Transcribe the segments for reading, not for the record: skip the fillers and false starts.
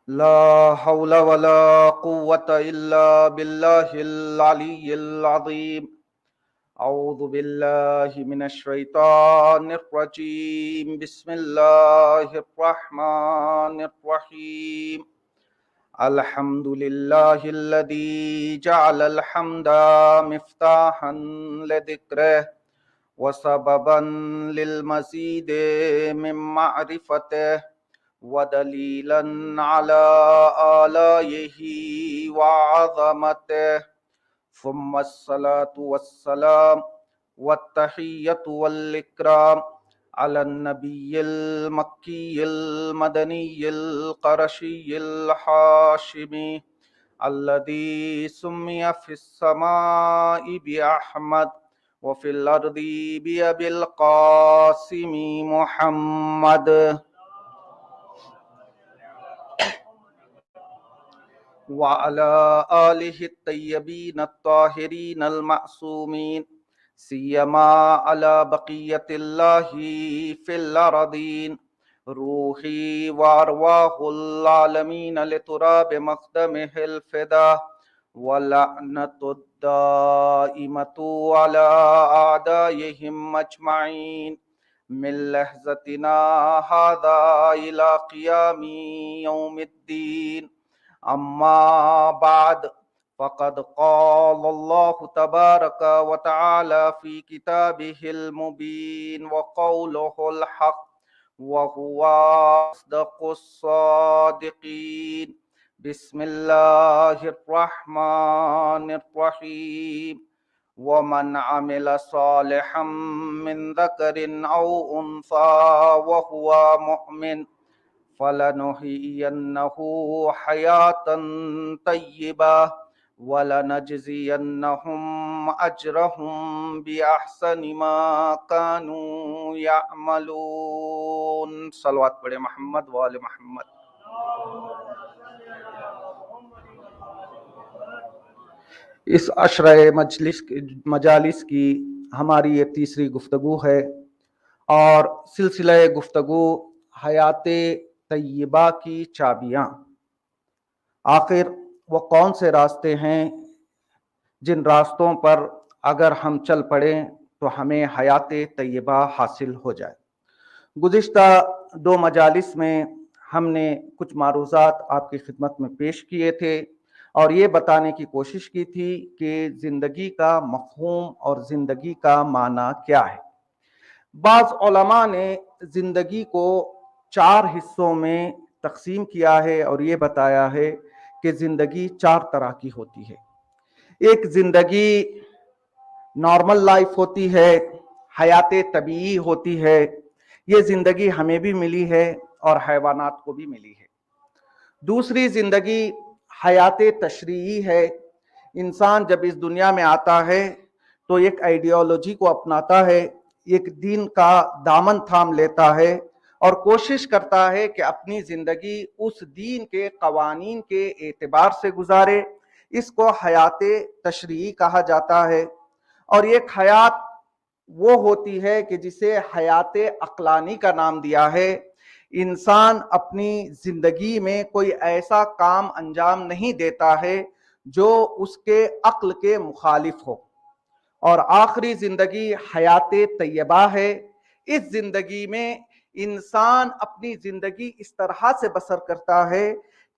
لا حول ولا قوة إلا بالله العلي العظيم. أعوذ بالله من الشيطان الرجيم. بسم الله الرحمن الرحيم. الحمد لله الذي جعل الحمد مفتاحا لذكره وسببا للمزيد من معرفته ودليلا على آلائه وعظمته، ثم الصلاة والسلام والتحية والإكرام على النبي المكي المدني القرشي الحاشمي الذي سمي في السماء بأحمد وفي الأرض بأبي القاسم محمد، وعلى آلہ الطیبین الطاہرین المعصومین، سیما علی بقیت اللہ فی الارضین. روحی وارواح العالمین لتراب مقدمہ الفدا، ولعنت الدائمۃ علی اعدائہم اجمعین من لحظتنا ھذا الی قیام یوم الدین. اما بعد فقد قال الله تبارك وتعالى في كتابه المبين وقوله الحق وهو أصدق الصادقين. بسم الله الرحمن الرحيم. ومن عمل صالحا من ذكر أو أنثى وهو مؤمن فلنحيينه حياة طيبة ولنجزينهم أجرهم بأحسن ما كانوا يعملون. صلوات پڑھے محمد وآل محمد. اس عشرہ مجالس کی ہماری یہ تیسری گفتگو ہے، اور سلسلہ گفتگو حیات طیبہ کی چابیاں. آخر وہ کون سے راستے ہیں جن راستوں پر اگر ہم چل پڑیں تو ہمیں حیات طیبہ حاصل ہو جائے. گزشتہ 2 مجالس میں ہم نے کچھ معروضات آپ کی خدمت میں پیش کیے تھے اور یہ بتانے کی کوشش کی تھی کہ زندگی کا مفہوم اور زندگی کا معنی کیا ہے. بعض علماء نے زندگی کو 4 حصوں میں تقسیم کیا ہے اور یہ بتایا ہے کہ زندگی 4 طرح کی ہوتی ہے. ایک زندگی نارمل لائف ہوتی ہے، حیات طبیعی ہوتی ہے. یہ زندگی ہمیں بھی ملی ہے اور حیوانات کو بھی ملی ہے. دوسری زندگی حیات تشریعی ہے. انسان جب اس دنیا میں آتا ہے تو ایک آئیڈیالوجی کو اپناتا ہے، ایک دین کا دامن تھام لیتا ہے اور کوشش کرتا ہے کہ اپنی زندگی اس دین کے قوانین کے اعتبار سے گزارے. اس کو حیات تشریعی کہا جاتا ہے. اور ایک حیات وہ ہوتی ہے کہ جسے حیات عقلانی کا نام دیا ہے. انسان اپنی زندگی میں کوئی ایسا کام انجام نہیں دیتا ہے جو اس کے عقل کے مخالف ہو. اور آخری زندگی حیات طیبہ ہے. اس زندگی میں انسان اپنی زندگی اس طرح سے بسر کرتا ہے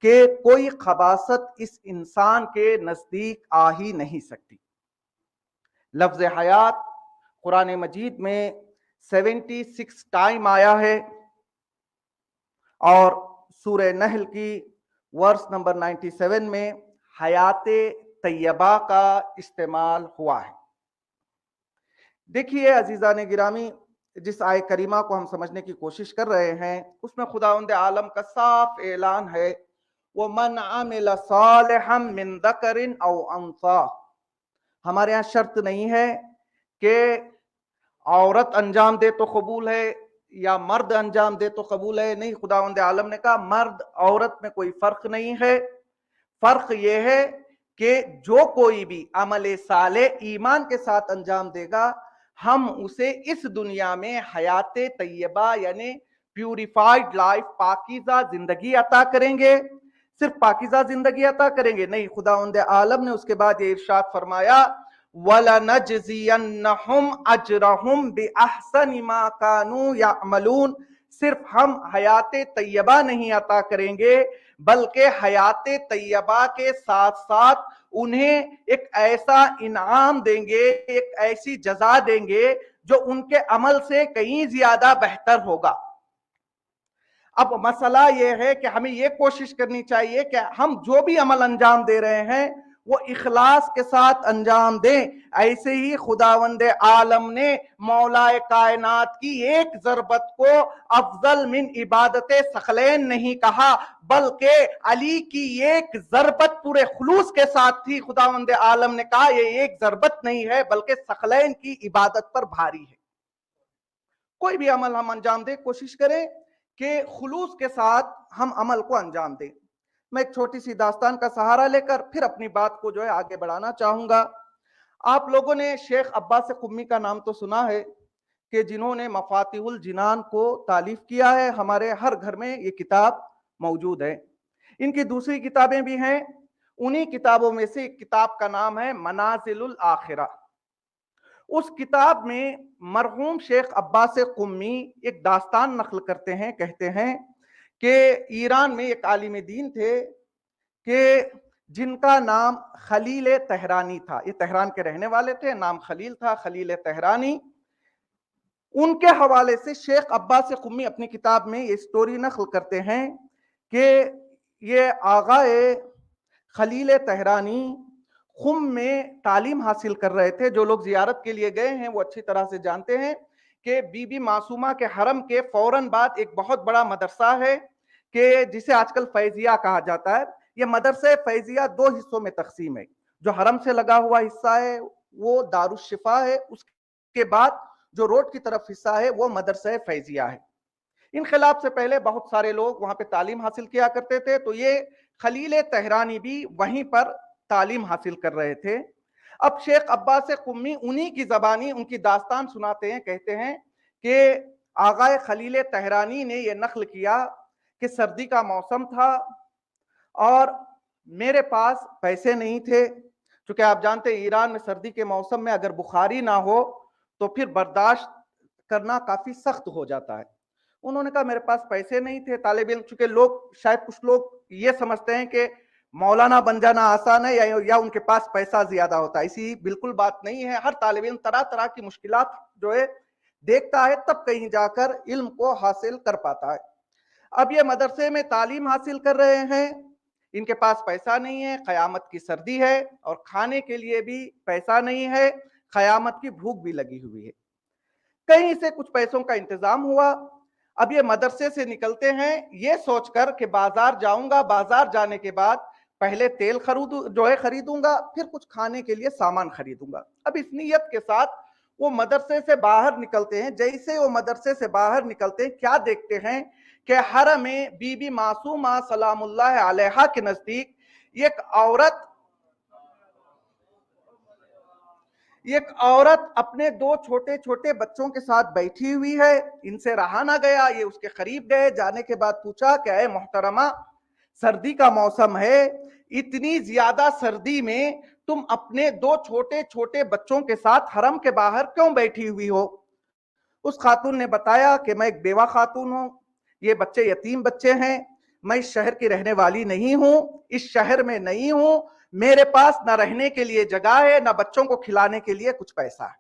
کہ کوئی خباثت اس انسان کے نزدیک آ ہی نہیں سکتی. لفظ حیات قرآن مجید میں 76 ٹائم آیا ہے اور سورہ نحل کی ورس نمبر 97 میں حیات طیبہ کا استعمال ہوا ہے. دیکھیے عزیزان گرامی، جس آیہ کریمہ کو ہم سمجھنے کی کوشش کر رہے ہیں اس میں خداوند عالم کا صاف اعلان ہے وَمَنْ عَمِلَ صَالِحًا مِّن ذَكَرٍ أَوْ أُنثَىٰ. ہمارے ہاں شرط نہیں ہے کہ عورت انجام دے تو قبول ہے یا مرد انجام دے تو قبول ہے. نہیں، خداوند عالم نے کہا مرد عورت میں کوئی فرق نہیں ہے. فرق یہ ہے کہ جو کوئی بھی عمل صالح ایمان کے ساتھ انجام دے گا ہم اسے اس دنیا میں حیات طیبہ یعنی پیوریفائڈ لائف، پاکیزہ زندگی عطا کریں گے. صرف پاکیزہ زندگی عطا کریں گے؟ نہیں، خداوند عالم نے اس کے بعد یہ ارشاد فرمایا وَلَنَجْزِيَنَّهُمْ أَجْرَهُمْ بِأَحْسَنِ مَا كَانُوا يَعْمَلُونَ۔ صرف ہم حیات طیبہ نہیں عطا کریں گے بلکہ حیات طیبہ کے ساتھ ساتھ انہیں ایک ایسا انعام دیں گے، ایک ایسی جزا دیں گے جو ان کے عمل سے کہیں زیادہ بہتر ہوگا۔ اب مسئلہ یہ ہے کہ ہمیں یہ کوشش کرنی چاہیے کہ ہم جو بھی عمل انجام دے رہے ہیں وہ اخلاص کے ساتھ انجام دیں۔ ایسے ہی خداوند عالم نے مولا کائنات کی ایک ضربت کو افضل من عبادت ثقلین نہیں کہا، بلکہ علی کی ایک ضربت پورے خلوص کے ساتھ تھی۔ خداوند عالم نے کہا یہ ایک ضربت نہیں ہے بلکہ ثقلین کی عبادت پر بھاری ہے۔ کوئی بھی عمل ہم انجام دیں، کوشش کریں کہ خلوص کے ساتھ ہم عمل کو انجام دیں۔ میں ایک چھوٹی سی داستان کا سہارا لے کر پھر اپنی بات کو آگے بڑھانا چاہوں گا۔ آپ لوگوں نے شیخ عباس قمی کا نام تو سنا ہے کہ جنہوں نے مفاتیح الجنان کو تالیف کیا ہے، ہمارے ہر گھر میں یہ کتاب موجود ہے۔ ان کی دوسری کتابیں بھی ہیں، انہی کتابوں میں سے ایک کتاب کا نام ہے منازل الآخرہ۔ اس کتاب میں مرحوم شیخ عباس قمی ایک داستان نقل کرتے ہیں، کہتے ہیں کہ ایران میں ایک عالم دین تھے کہ جن کا نام خلیل تہرانی تھا۔ یہ تہران کے رہنے والے تھے، نام خلیل تھا، خلیل تہرانی۔ ان کے حوالے سے شیخ عباس قمی اپنی کتاب میں یہ سٹوری نقل کرتے ہیں کہ یہ آغا خلیل تہرانی خم میں تعلیم حاصل کر رہے تھے۔ جو لوگ زیارت کے لیے گئے ہیں وہ اچھی طرح سے جانتے ہیں کہ بی بی معصومہ کے حرم کے فوراً بعد ایک بہت بڑا مدرسہ ہے کہ جسے آج کل فیضیہ کہا جاتا ہے۔ یہ مدرسہ فیضیہ دو حصوں میں تقسیم ہے۔ جو حرم سے لگا ہوا حصہ ہے وہ دارالشفا ہے، اس کے بعد جو روڈ کی طرف حصہ ہے وہ مدرسہ فیضیہ ہے۔ انقلاب سے پہلے بہت سارے لوگ وہاں پہ تعلیم حاصل کیا کرتے تھے، تو یہ خلیل تہرانی بھی وہیں پر تعلیم حاصل کر رہے تھے۔ اب شیخ عباس قمی انہی کی زبانی ان کی داستان سناتے ہیں، کہتے ہیں کہ آغا خلیل تہرانی نے یہ نقل کیا کہ سردی کا موسم تھا اور میرے پاس پیسے نہیں تھے، چونکہ آپ جانتے ہیں ایران میں سردی کے موسم میں اگر بخاری نہ ہو تو پھر برداشت کرنا کافی سخت ہو جاتا ہے۔ انہوں نے کہا میرے پاس پیسے نہیں تھے۔ طالب علم، چونکہ لوگ شاید کچھ لوگ یہ سمجھتے ہیں کہ مولانا بن جانا آسان ہے یا ان کے پاس پیسہ زیادہ ہوتا ہے، ایسی بالکل بات نہیں ہے۔ ہر طالب علم طرح طرح کی مشکلات دیکھتا ہے تب کہیں جا کر علم کو حاصل کر پاتا ہے۔ اب یہ مدرسے میں تعلیم حاصل کر رہے ہیں، ان کے پاس پیسہ نہیں ہے، قیامت کی سردی ہے اور کھانے کے لیے بھی پیسہ نہیں ہے، قیامت کی بھوک بھی لگی ہوئی ہے۔ کہیں سے کچھ پیسوں کا انتظام ہوا۔ اب یہ مدرسے سے نکلتے ہیں یہ سوچ کر کہ بازار جاؤں گا، بازار جانے کے بعد پہلے تیل خریدوں گا، پھر کچھ کھانے کے لیے سامان خریدوں گا۔ اب اس نیت کے ساتھ وہ مدرسے سے باہر نکلتے ہیں۔ جیسے وہ مدرسے سے باہر نکلتے ہیں کیا دیکھتے ہیں کہ حرم میں بی بی معصومہ سلام اللہ علیہا کے نزدیک ایک عورت اپنے دو چھوٹے چھوٹے بچوں کے ساتھ بیٹھی ہوئی ہے۔ ان سے رہا نہ گیا، یہ اس کے قریب گئے، جانے کے بعد پوچھا کہ اے محترمہ، سردی کا موسم ہے، اتنی زیادہ سردی میں تم اپنے دو چھوٹے چھوٹے بچوں کے ساتھ حرم کے باہر کیوں بیٹھی ہوئی ہو؟ اس خاتون نے بتایا کہ میں ایک بیوہ خاتون ہوں، یہ بچے یتیم بچے ہیں، میں اس شہر کی رہنے والی نہیں ہوں، اس شہر میں نہیں ہوں، میرے پاس نہ رہنے کے لیے جگہ ہے نہ بچوں کو کھلانے کے لیے کچھ پیسہ ہے۔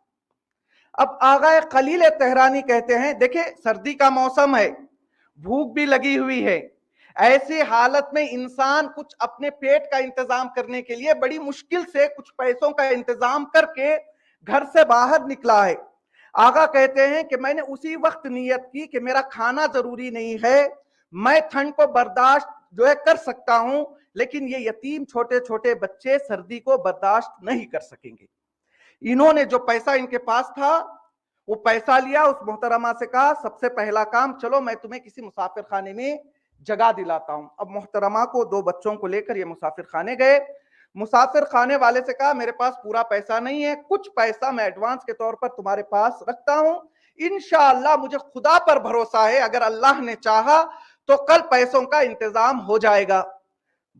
اب آغا خلیل تہرانی کہتے ہیں دیکھیں سردی کا موسم ہے، بھوک بھی لگی ہوئی ہے، ایسی حالت میں انسان کچھ اپنے پیٹ کا انتظام کرنے کے لیے بڑی مشکل سے کچھ پیسوں کا انتظام کر کے گھر سے باہر نکلا ہے۔ آغا کہتے ہیں کہ میں نے اسی وقت نیت کی کہ میرا کھانا ضروری نہیں ہے، میں ٹھنڈ کو برداشت کر سکتا ہوں، لیکن یہ یتیم چھوٹے چھوٹے بچے سردی کو برداشت نہیں کر سکیں گے۔ انہوں نے جو پیسہ ان کے پاس تھا وہ پیسہ لیا، اس محترمہ سے کہا سب سے پہلا کام چلو میں تمہیں کسی مسافر خانے میں جگہ دلاتا ہوں۔ اب محترمہ کو دو بچوں کو لے کر یہ مسافر خانے گئے۔ مسافر خانے والے سے کہا میرے پاس پورا پیسہ نہیں ہے، کچھ پیسہ میں ایڈوانس کے طور پر تمہارے پاس رکھتا ہوں، انشاءاللہ مجھے خدا پر بھروسہ ہے اگر اللہ نے چاہا تو کل پیسوں کا انتظام ہو جائے گا۔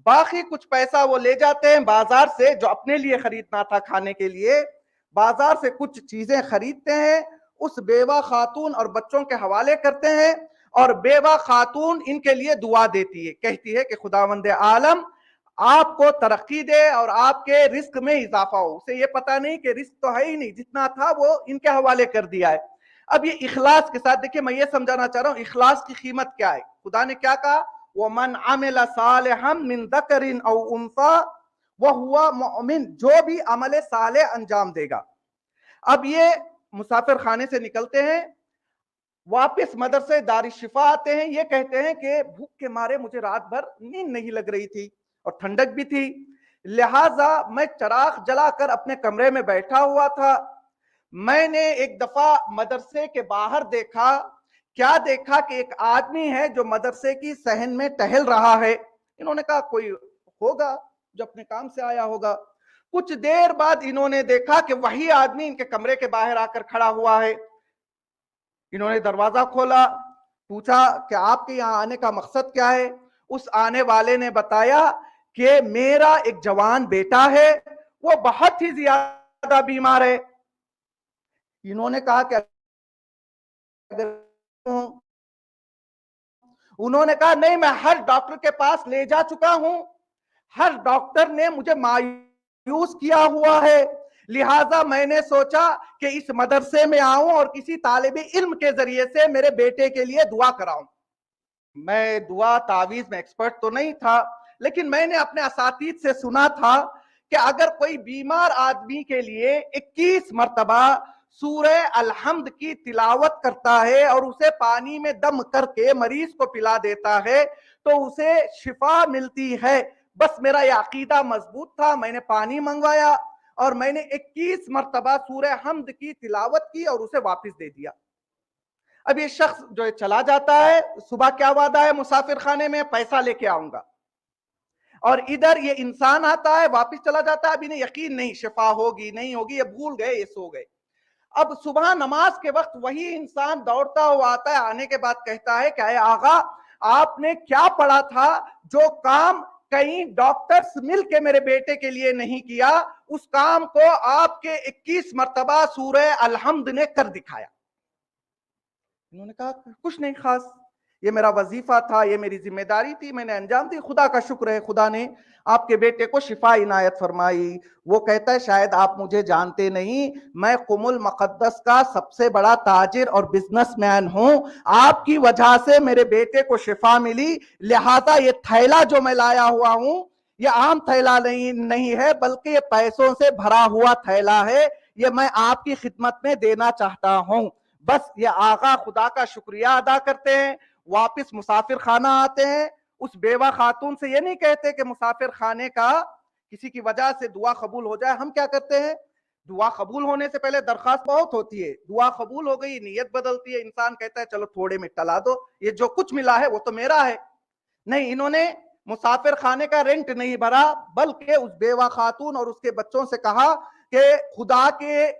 باقی کچھ پیسہ وہ لے جاتے ہیں بازار سے جو اپنے لیے خریدنا تھا کھانے کے لیے، بازار سے کچھ چیزیں خریدتے ہیں، اس بیوہ خاتون اور بچوں کے حوالے کرتے ہیں، اور بیوہ خاتون ان کے لیے دعا دیتی ہے، کہتی ہے کہ خداوند عالم آپ کو ترقی دے اور آپ کے رزق میں اضافہ ہو۔ اسے یہ پتا نہیں کہ رزق تو ہے ہی نہیں، جتنا تھا وہ ان کے حوالے کر دیا ہے۔ اب یہ اخلاص کے ساتھ دیکھیں، میں یہ سمجھانا چاہ رہا ہوں اخلاص کی قیمت کیا ہے۔ خدا نے کیا کہا؟ وَمَنْ عَمِلَ صَالِحًا مِّن ذَكَرٍ أَوْ أُنثَىٰ وَهُوَ مُؤْمِنٌ، جو بھی عمل صالح انجام دے گا۔ اب یہ مسافر خانے سے نکلتے ہیں، واپس مدرسے دار الشفا آتے ہیں، یہ کہتے ہیں کہ بھوک کے مارے مجھے رات بھر نیند نہیں لگ رہی تھی اور ٹھنڈک بھی تھی، لہٰذا میں چراغ جلا کر اپنے کمرے میں بیٹھا ہوا تھا۔ میں نے ایک دفعہ مدرسے کے باہر دیکھا، کیا دیکھا کہ ایک آدمی ہے جو مدرسے کی صحن میں ٹہل رہا ہے۔ انہوں نے کہا کوئی ہوگا جو اپنے کام سے آیا ہوگا۔ کچھ دیر بعد انہوں نے دیکھا کہ وہی آدمی ان کے کمرے کے باہر آ کر کھڑا ہوا ہے۔ انہوں نے دروازہ کھولا، پوچھا کہ آپ کے یہاں آنے کا مقصد کیا ہے؟ اس آنے والے نے بتایا کہ میرا ایک جوان بیٹا ہے، وہ بہت ہی زیادہ بیمار ہے۔ انہوں نے کہا کہ انہوں نے کہا نہیں، میں ہر ڈاکٹر کے پاس لے جا چکا ہوں، ہر ڈاکٹر نے مجھے مایوس کیا ہوا ہے، لہٰذا میں نے سوچا کہ اس مدرسے میں آؤں اور کسی طالب علم کے ذریعے سے میرے بیٹے کے لیے دعا کراؤں۔ میں دعا تعویذ میں ایکسپرٹ تو نہیں تھا، لیکن میں نے اپنے اساتذہ سے سنا تھا کہ اگر کوئی بیمار آدمی کے لیے 21 مرتبہ سورہ الحمد کی تلاوت کرتا ہے اور اسے پانی میں دم کر کے مریض کو پلا دیتا ہے تو اسے شفا ملتی ہے۔ بس میرا یہ عقیدہ مضبوط تھا، میں نے پانی منگوایا اور میں نے 21 مرتبہ سورہ حمد کی تلاوت کی اور اسے واپس دے دیا۔ اب یہ شخص جو چلا جاتا ہے، صبح کیا وعدہ ہے مسافر خانے میں؟ پیسہ لے کے آؤں گا، اور ادھر یہ انسان آتا ہے واپس چلا جاتا ہے، اب انہیں یقین نہیں شفا ہوگی نہیں ہوگی، یہ بھول گئے، یہ سو گئے۔ اب صبح نماز کے وقت وہی انسان دوڑتا ہوا آتا ہے، آنے کے بعد کہتا ہے کہ اے آغا آپ نے کیا پڑھا تھا؟ جو کام کئی ڈاکٹرز مل کے میرے بیٹے کے لیے نہیں کیا، اس کام کو آپ کے 21 مرتبہ سورہ الحمد نے کر دکھایا۔ انہوں نے کہا کچھ نہیں خاص، یہ میرا وظیفہ تھا، یہ میری ذمہ داری تھی، میں نے انجام دی، خدا کا شکر ہے، خدا نے آپ کے بیٹے کو شفا عنایت فرمائی۔ وہ کہتا ہے شاید آپ مجھے جانتے نہیں، میں قم المقدس کا سب سے بڑا تاجر اور بزنس مین ہوں، آپ کی وجہ سے میرے بیٹے کو شفا ملی، لہذا یہ تھیلا جو میں لایا ہوا ہوں یہ عام تھیلا نہیں ہے، بلکہ یہ پیسوں سے بھرا ہوا تھیلا ہے، یہ میں آپ کی خدمت میں دینا چاہتا ہوں۔ بس یہ آقا خدا کا شکریہ ادا کرتے ہیں، واپس مسافر خانہ آتے ہیں، اس بیوہ خاتون سے یہ نہیں کہتے کہ مسافر خانے کا کسی کی وجہ سے دعا قبول ہو جائے۔ ہم کیا کرتے ہیں؟ دعا قبول ہونے سے پہلے درخواست بہت ہوتی ہے، دعا قبول ہو گئی، نیت بدلتی ہے، انسان کہتا ہے چلو تھوڑے میں ٹلا دو، یہ جو کچھ ملا ہے وہ تو میرا ہے۔ نہیں، انہوں نے مسافر خانے کا رینٹ نہیں بھرا، بلکہ اس بیوہ خاتون اور اس کے بچوں سے کہا کہ خدا کے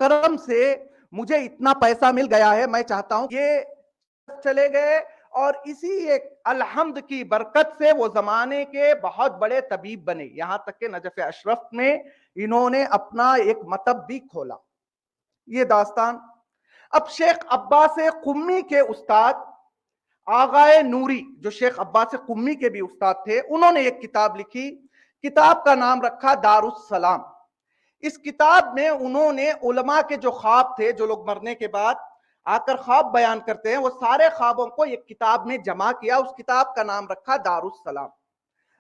کرم سے مجھے اتنا پیسہ مل گیا ہے، میں چاہتا ہوں یہ چلے گئے، اور اسی ایک الحمد کی برکت سے وہ زمانے کے بہت بڑے طبیب بنے، یہاں تک کہ نجف اشرف میں انہوں نے اپنا ایک مطب بھی کھولا۔ یہ داستان۔ اب شیخ عباس قمی کے استاد آغائے نوری، جو شیخ عباس قمی کے بھی استاد تھے، انہوں نے ایک کتاب لکھی، کتاب کا نام رکھا دار السلام۔ اس کتاب میں انہوں نے علماء کے جو خواب تھے، جو لوگ مرنے کے بعد آ کر خواب بیان کرتے ہیں، وہ سارے خوابوں کو ایک کتاب میں جمع کیا، اس کتاب کا نام رکھا دار السلام۔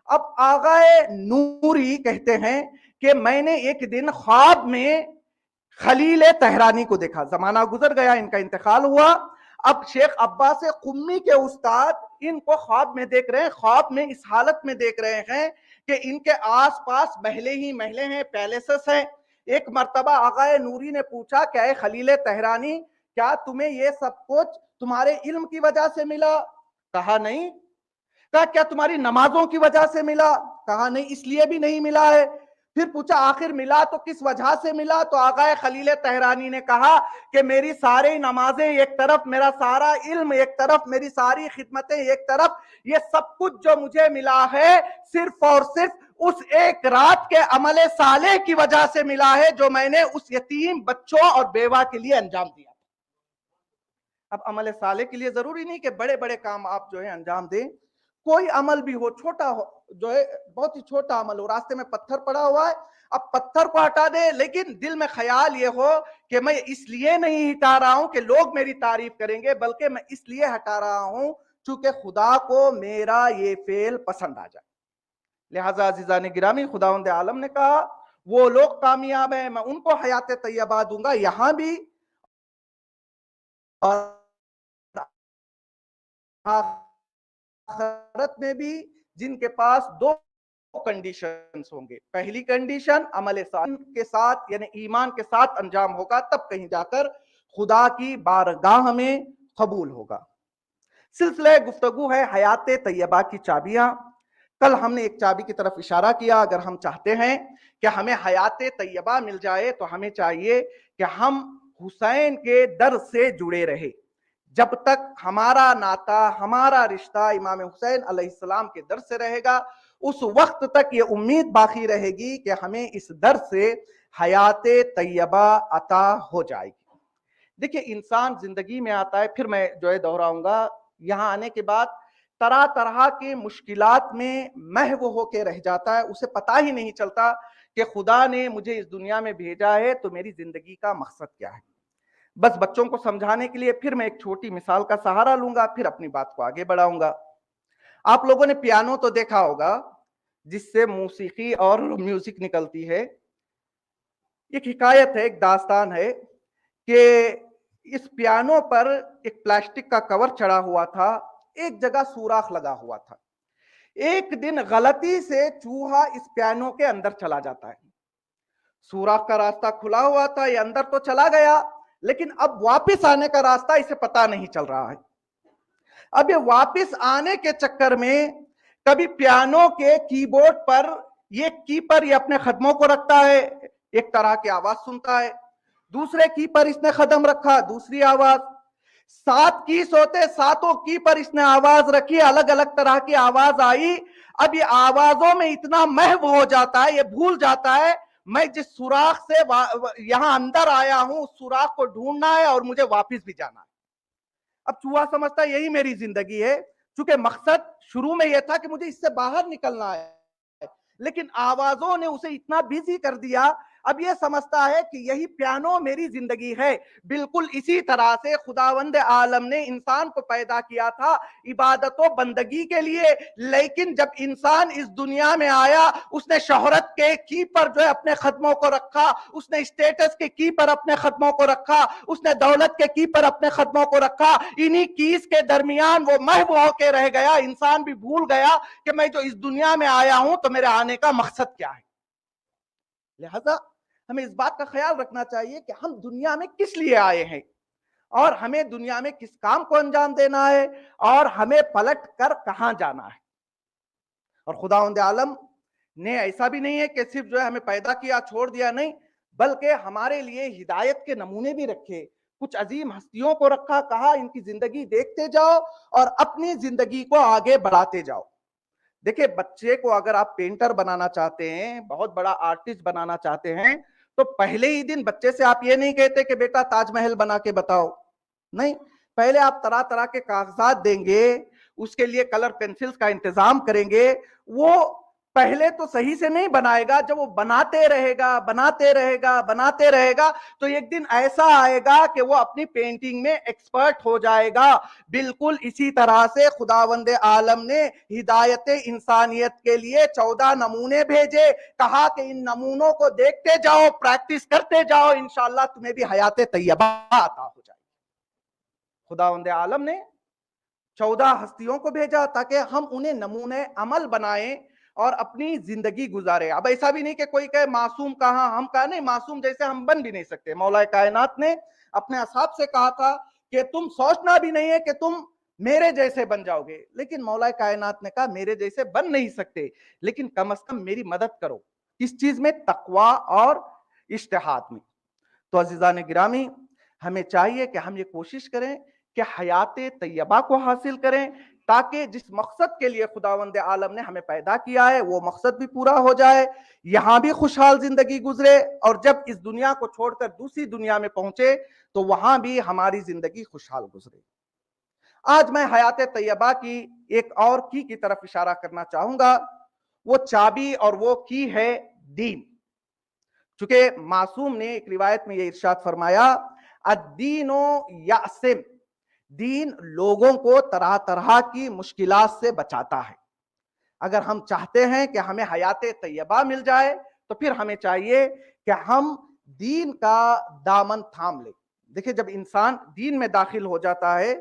اب آغائے نوری کہتے ہیں کہ میں نے ایک دن خواب میں خلیل تہرانی کو دیکھا، زمانہ گزر گیا، ان کا انتقال ہوا، اب شیخ عباس قمی کے استاد ان کو خواب میں دیکھ رہے ہیں، خواب میں اس حالت میں دیکھ رہے ہیں کہ ان کے آس پاس محلے ہی محلے ہیں، پیلیسز ہیں۔ ایک مرتبہ آغائے نوری نے پوچھا کہ اے خلیل تہرانی، کیا تمہیں یہ سب کچھ تمہارے علم کی وجہ سے ملا؟ کہا نہیں۔ کہا کیا تمہاری نمازوں کی وجہ سے ملا؟ کہا نہیں اس لیے بھی نہیں ملا ہے. پھر پوچھا آخر ملا تو کس وجہ سے ملا؟ تو آقا خلیل طہرانی نے کہا کہ میری ساری نمازیں ایک طرف، میرا سارا علم ایک طرف، میری ساری خدمتیں ایک طرف، یہ سب کچھ جو مجھے ملا ہے صرف اور صرف اس ایک رات کے عمل صالح کی وجہ سے ملا ہے جو میں نے اس یتیم بچوں اور بیوہ کے لیے انجام دیا. اب عمل صالح کے لیے ضروری نہیں کہ بڑے بڑے کام آپ جو ہے انجام دیں. کوئی عمل بھی ہو، چھوٹا ہو، جو ہے بہت ہی چھوٹا عمل ہو، راستے میں پتھر پڑا ہوا ہے، اب پتھر کو ہٹا دے، لیکن دل میں خیال یہ ہو کہ میں اس لیے نہیں ہٹا رہا ہوں کہ لوگ میری تعریف کریں گے، بلکہ میں اس لیے ہٹا رہا ہوں چونکہ خدا کو میرا یہ فعل پسند آ جائے. لہٰذا عزیزان گرامی، خداوند عالم نے کہا وہ لوگ کامیاب ہیں، میں ان کو حیات طیبہ دوں گا یہاں بھی اور آخرت میں بھی، جن کے پاس دو کنڈیشنز ہوں گے. پہلی کنڈیشن عمل صالح کے ساتھ یعنی ایمان کے ساتھ انجام ہوگا، تب کہیں جا کر خدا کی بارگاہ میں قبول ہوگا. سلسلہ گفتگو ہے حیات طیبہ کی چابیاں. کل ہم نے ایک چابی کی طرف اشارہ کیا. اگر ہم چاہتے ہیں کہ ہمیں حیات طیبہ مل جائے تو ہمیں چاہیے کہ ہم حسین کے در سے جڑے رہے. جب تک ہمارا ناتا، ہمارا رشتہ امام حسین علیہ السلام کے در سے رہے گا، اس وقت تک یہ امید باقی رہے گی کہ ہمیں اس در سے حیات طیبہ عطا ہو جائے گی. دیکھیں انسان زندگی میں آتا ہے، پھر میں جو ہے دہراؤں گا، یہاں آنے کے بعد طرح طرح کے مشکلات میں محو ہو کے رہ جاتا ہے. اسے پتہ ہی نہیں چلتا کہ خدا نے مجھے اس دنیا میں بھیجا ہے تو میری زندگی کا مقصد کیا ہے. بس بچوں کو سمجھانے کے لیے پھر میں ایک چھوٹی مثال کا سہارا لوں گا، پھر اپنی بات کو آگے بڑھاؤں گا. آپ لوگوں نے پیانو تو دیکھا ہوگا جس سے موسیقی اور میوزک نکلتی ہے. ایک حکایت ہے، ایک داستان ہے کہ اس پیانو پر ایک پلاسٹک کا کور چڑھا ہوا تھا، ایک جگہ سوراخ لگا ہوا تھا. ایک دن غلطی سے چوہا اس پیانو کے اندر چلا جاتا ہے. سوراخ کا راستہ کھلا ہوا تھا، یہ اندر تو چلا گیا، لیکن اب واپس آنے کا راستہ اسے پتا نہیں چل رہا ہے. اب یہ واپس آنے کے چکر میں کبھی پیانو کے کی بورڈ پر یہ کیپر یہ اپنے قدموں کو رکھتا ہے، ایک طرح کی آواز سنتا ہے. دوسرے کی پر اس نے قدم رکھا، دوسری آواز. 7 کیس ہوتے، 7 کی پر اس نے آواز رکھی، الگ الگ طرح کی آواز آئی. اب یہ آوازوں میں اتنا محو ہو جاتا ہے، یہ بھول جاتا ہے میں جس سوراخ سے یہاں اندر آیا ہوں اس سوراخ کو ڈھونڈنا ہے اور مجھے واپس بھی جانا ہے. اب چوہا سمجھتا ہے یہی میری زندگی ہے، چونکہ مقصد شروع میں یہ تھا کہ مجھے اس سے باہر نکلنا ہے، لیکن آوازوں نے اسے اتنا بیزی کر دیا. اب یہ سمجھتا ہے کہ یہی پیانو میری زندگی ہے. بالکل اسی طرح سے خداوند عالم نے انسان کو پیدا کیا تھا عبادت و بندگی کے لیے، لیکن جب انسان اس دنیا میں آیا اس نے شہرت کے کی پر جو ہے اپنے قدموں کو رکھا، اس نے اسٹیٹس کے کی پر اپنے قدموں کو رکھا، اس نے دولت کے کی پر اپنے قدموں کو رکھا. انہی کیس کے درمیان وہ محو ہو کے رہ گیا. انسان بھی بھول گیا کہ میں جو اس دنیا میں آیا ہوں تو میرے آنے کا مقصد کیا ہے. لہذا ہمیں اس بات کا خیال رکھنا چاہیے کہ ہم دنیا میں کس لیے آئے ہیں اور ہمیں دنیا میں کس کام کو انجام دینا ہے اور ہمیں پلٹ کر کہاں جانا ہے. اور خداوند عالم نے ایسا بھی نہیں ہے کہ صرف جو ہے ہمیں پیدا کیا چھوڑ دیا، نہیں، بلکہ ہمارے لیے ہدایت کے نمونے بھی رکھے. کچھ عظیم ہستیوں کو رکھا، کہا ان کی زندگی دیکھتے جاؤ اور اپنی زندگی کو آگے بڑھاتے جاؤ. دیکھیں بچے کو اگر آپ پینٹر بنانا چاہتے ہیں، بہت بڑا آرٹسٹ بنانا چاہتے ہیں، تو پہلے ہی دن بچے سے آپ یہ نہیں کہتے کہ بیٹا تاج محل بنا کے بتاؤ. نہیں، پہلے آپ طرح طرح کے کاغذات دیں گے، اس کے لیے کلر پینسلز کا انتظام کریں گے. وہ پہلے تو صحیح سے نہیں بنائے گا، جب وہ بناتے رہے گا بناتے رہے گا بناتے رہے گا تو ایک دن ایسا آئے گا کہ وہ اپنی پینٹنگ میں ایکسپرٹ ہو جائے گا. بالکل اسی طرح سے خداوند عالم نے ہدایت انسانیت کے لیے 14 نمونے بھیجے، کہا کہ ان نمونوں کو دیکھتے جاؤ، پریکٹس کرتے جاؤ، انشاءاللہ تمہیں بھی حیات طیبہ عطا ہو جائے. خداوند عالم نے 14 ہستیوں کو بھیجا تاکہ ہم انہیں نمونے عمل بنائیں اور اپنی زندگی گزارے. اب ایسا بھی نہیں کہ کوئی کہے معصوم کہاں، ہم کہا نہیں، معصوم جیسے ہم بن بھی نہیں سکتے. مولا کائنات نے اپنے اصحاب سے کہا تھا کہ تم سوچنا بھی نہیں ہے کہ تم میرے جیسے بن جاؤ گے. لیکن مولا کائنات نے کہا میرے جیسے بن نہیں سکتے, لیکن کم از کم میری مدد کرو. کس چیز میں؟ تقوی اور اجتہاد میں. تو عزیزان گرامی, ہمیں چاہیے کہ ہم یہ کوشش کریں کہ حیات طیبہ کو حاصل کریں, تاکہ جس مقصد کے لیے خداوند عالم نے ہمیں پیدا کیا ہے وہ مقصد بھی پورا ہو جائے, یہاں بھی خوشحال زندگی گزرے, اور جب اس دنیا کو چھوڑ کر دوسری دنیا میں پہنچے تو وہاں بھی ہماری زندگی خوشحال گزرے. آج میں حیات طیبہ کی ایک اور کی طرف اشارہ کرنا چاہوں گا. وہ چابی اور وہ کی ہے دین. چونکہ معصوم نے ایک روایت میں یہ ارشاد فرمایا, الدین یعصم, دین لوگوں کو طرح طرح کی مشکلات سے بچاتا ہے. اگر ہم چاہتے ہیں کہ ہمیں حیات طیبہ مل جائے تو پھر ہمیں چاہیے کہ ہم دین کا دامن تھام لیں. دیکھیں, جب انسان دین میں داخل ہو جاتا ہے,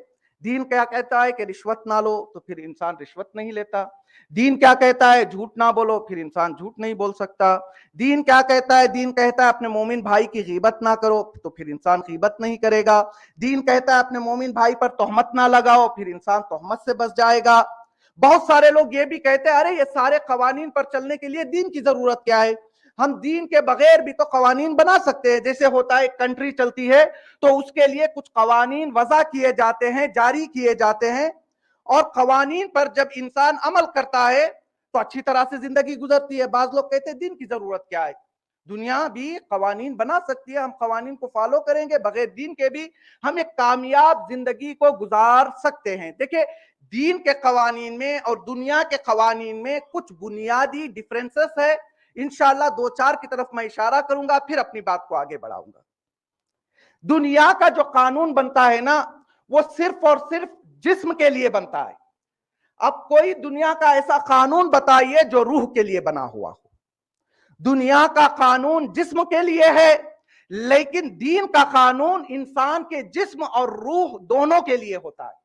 دین کیا کہتا ہے کہ رشوت نہ لو, تو پھر انسان رشوت نہیں لیتا. دین کیا کہتا ہے جھوٹ نہ بولو, پھر انسان جھوٹ نہیں بول سکتا. دین کیا کہتا ہے؟ دین کہتا ہے اپنے مومن بھائی کی غیبت نہ کرو, تو پھر انسان غیبت نہیں کرے گا. دین کہتا ہے اپنے مومن بھائی پر تہمت نہ لگاؤ, پھر انسان تہمت سے بچ جائے گا. بہت سارے لوگ یہ بھی کہتے ہیں ارے یہ سارے قوانین پر چلنے کے لیے دین کی ضرورت کیا ہے, ہم دین کے بغیر بھی تو قوانین بنا سکتے ہیں. جیسے ہوتا ہے ایک کنٹری چلتی ہے تو اس کے لیے کچھ قوانین وضع کیے جاتے ہیں, جاری کیے جاتے ہیں, اور قوانین پر جب انسان عمل کرتا ہے تو اچھی طرح سے زندگی گزرتی ہے. بعض لوگ کہتے ہیں دین کی ضرورت کیا ہے, دنیا بھی قوانین بنا سکتی ہے, ہم قوانین کو فالو کریں گے, بغیر دین کے بھی ہم ایک کامیاب زندگی کو گزار سکتے ہیں. دیکھیں, دین کے قوانین میں اور دنیا کے قوانین میں کچھ بنیادی ڈیفرنسز ہے. انشاءاللہ دو چار کی طرف میں اشارہ کروں گا, پھر اپنی بات کو آگے بڑھاؤں گا. دنیا کا جو قانون بنتا ہے نا, وہ صرف اور صرف جسم کے لیے بنتا ہے. اب کوئی دنیا کا ایسا قانون بتائیے جو روح کے لیے بنا ہوا ہو. دنیا کا قانون جسم کے لیے ہے, لیکن دین کا قانون انسان کے جسم اور روح دونوں کے لیے ہوتا ہے.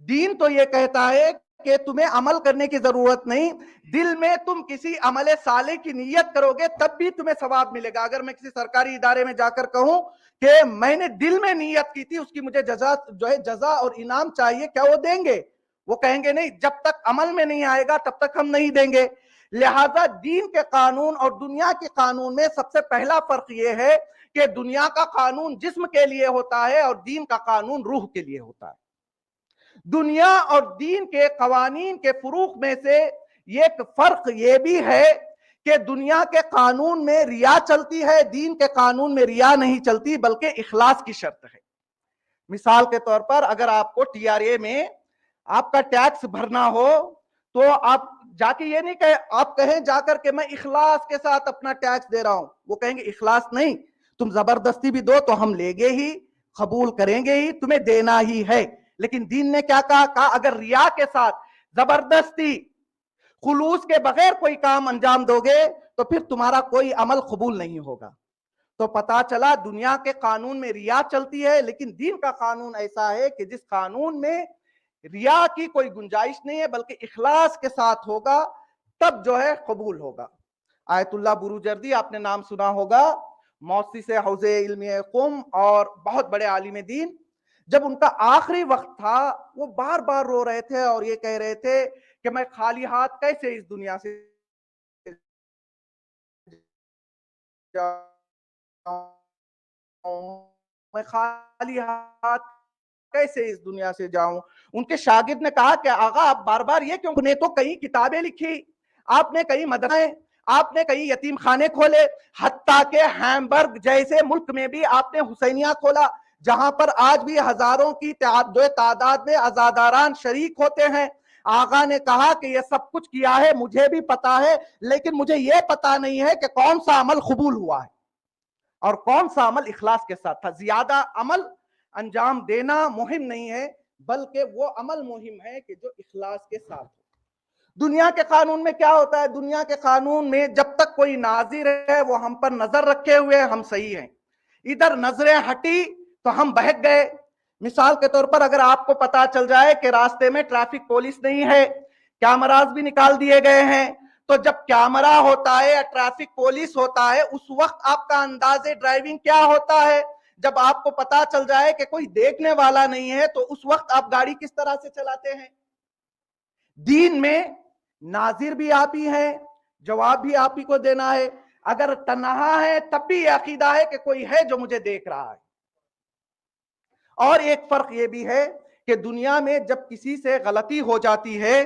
دین تو یہ کہتا ہے کہ تمہیں عمل کرنے کی ضرورت نہیں, دل میں تم کسی عمل صالح کی نیت کرو گے تب بھی تمہیں ثواب ملے گا. اگر میں کسی سرکاری ادارے میں جا کر کہوں کہ میں نے دل میں نیت کی تھی, اس کی مجھے جزا اور انعام چاہیے, کیا وہ دیں گے؟ وہ کہیں گے نہیں, جب تک عمل میں نہیں آئے گا تب تک ہم نہیں دیں گے. لہذا دین کے قانون اور دنیا کے قانون میں سب سے پہلا فرق یہ ہے کہ دنیا کا قانون جسم کے لیے ہوتا ہے اور دین کا قانون روح کے لیے ہوتا ہے. دنیا اور دین کے قوانین کے فروق میں سے ایک فرق یہ بھی ہے کہ دنیا کے قانون میں ریا چلتی ہے, دین کے قانون میں ریا نہیں چلتی, بلکہ اخلاص کی شرط ہے. مثال کے طور پر اگر آپ کو ٹی آر اے میں آپ کا ٹیکس بھرنا ہو تو آپ جا کے یہ نہیں کہ آپ کہیں جا کر کہ میں اخلاص کے ساتھ اپنا ٹیکس دے رہا ہوں. وہ کہیں گے اخلاص نہیں, تم زبردستی بھی دو تو ہم لیں گے ہی, قبول کریں گے ہی, تمہیں دینا ہی ہے. لیکن دین نے کیا کہا اگر ریا کے ساتھ زبردستی خلوص کے بغیر کوئی کام انجام دو گے تو پھر تمہارا کوئی عمل قبول نہیں ہوگا. تو پتا چلا دنیا کے قانون میں ریا چلتی ہے, لیکن دین کا قانون ایسا ہے کہ جس قانون میں ریا کی کوئی گنجائش نہیں ہے, بلکہ اخلاص کے ساتھ ہوگا تب جو ہے قبول ہوگا. آیت اللہ بروجردی آپ نے نام سنا ہوگا, مؤسس حوزہ علم قم اور بہت بڑے عالم دین. جب ان کا آخری وقت تھا وہ بار بار رو رہے تھے اور یہ کہہ رہے تھے کہ میں خالی ہاتھ کیسے اس دنیا سے میں خالی ہاتھ کیسے اس دنیا سے جاؤں. ان کے شاگرد نے کہا کہ آقا آپ بار بار یہ کیوں, نے تو کئی کتابیں لکھی, آپ نے کئی مدرسے, آپ نے کئی یتیم خانے کھولے, حتیٰ کہ ہیمبرگ جیسے ملک میں بھی آپ نے حسینیہ کھولا جہاں پر آج بھی ہزاروں کی تعداد میں عزاداران شریک ہوتے ہیں. آقا نے کہا کہ یہ سب کچھ کیا ہے مجھے بھی پتا ہے, لیکن مجھے یہ پتا نہیں ہے کہ کون سا عمل قبول ہوا ہے اور کون سا عمل اخلاص کے ساتھ تھا. زیادہ عمل انجام دینا مہم نہیں ہے, بلکہ وہ عمل مہم ہے کہ جو اخلاص کے ساتھ ہو. دنیا کے قانون میں کیا ہوتا ہے؟ دنیا کے قانون میں جب تک کوئی ناظر ہے وہ ہم پر نظر رکھے ہوئے ہم صحیح ہیں, ادھر نظریں ہٹی تو ہم بہک گئے. مثال کے طور پر اگر آپ کو پتا چل جائے کہ راستے میں ٹریفک پولیس نہیں ہے, کیمراز بھی نکال دیے گئے ہیں, تو جب کیمرہ ہوتا ہے یا ٹریفک پولیس ہوتا ہے اس وقت آپ کا انداز ڈرائیونگ کیا ہوتا ہے؟ جب آپ کو پتا چل جائے کہ کوئی دیکھنے والا نہیں ہے تو اس وقت آپ گاڑی کس طرح سے چلاتے ہیں؟ دین میں ناظر بھی آپ ہی ہیں، جواب بھی آپ ہی کو دینا ہے. اگر تنہا ہے تب بھی یہ عقیدہ ہے کہ کوئی ہے جو مجھے دیکھ رہا ہے. اور ایک فرق یہ بھی ہے کہ دنیا میں جب کسی سے غلطی ہو جاتی ہے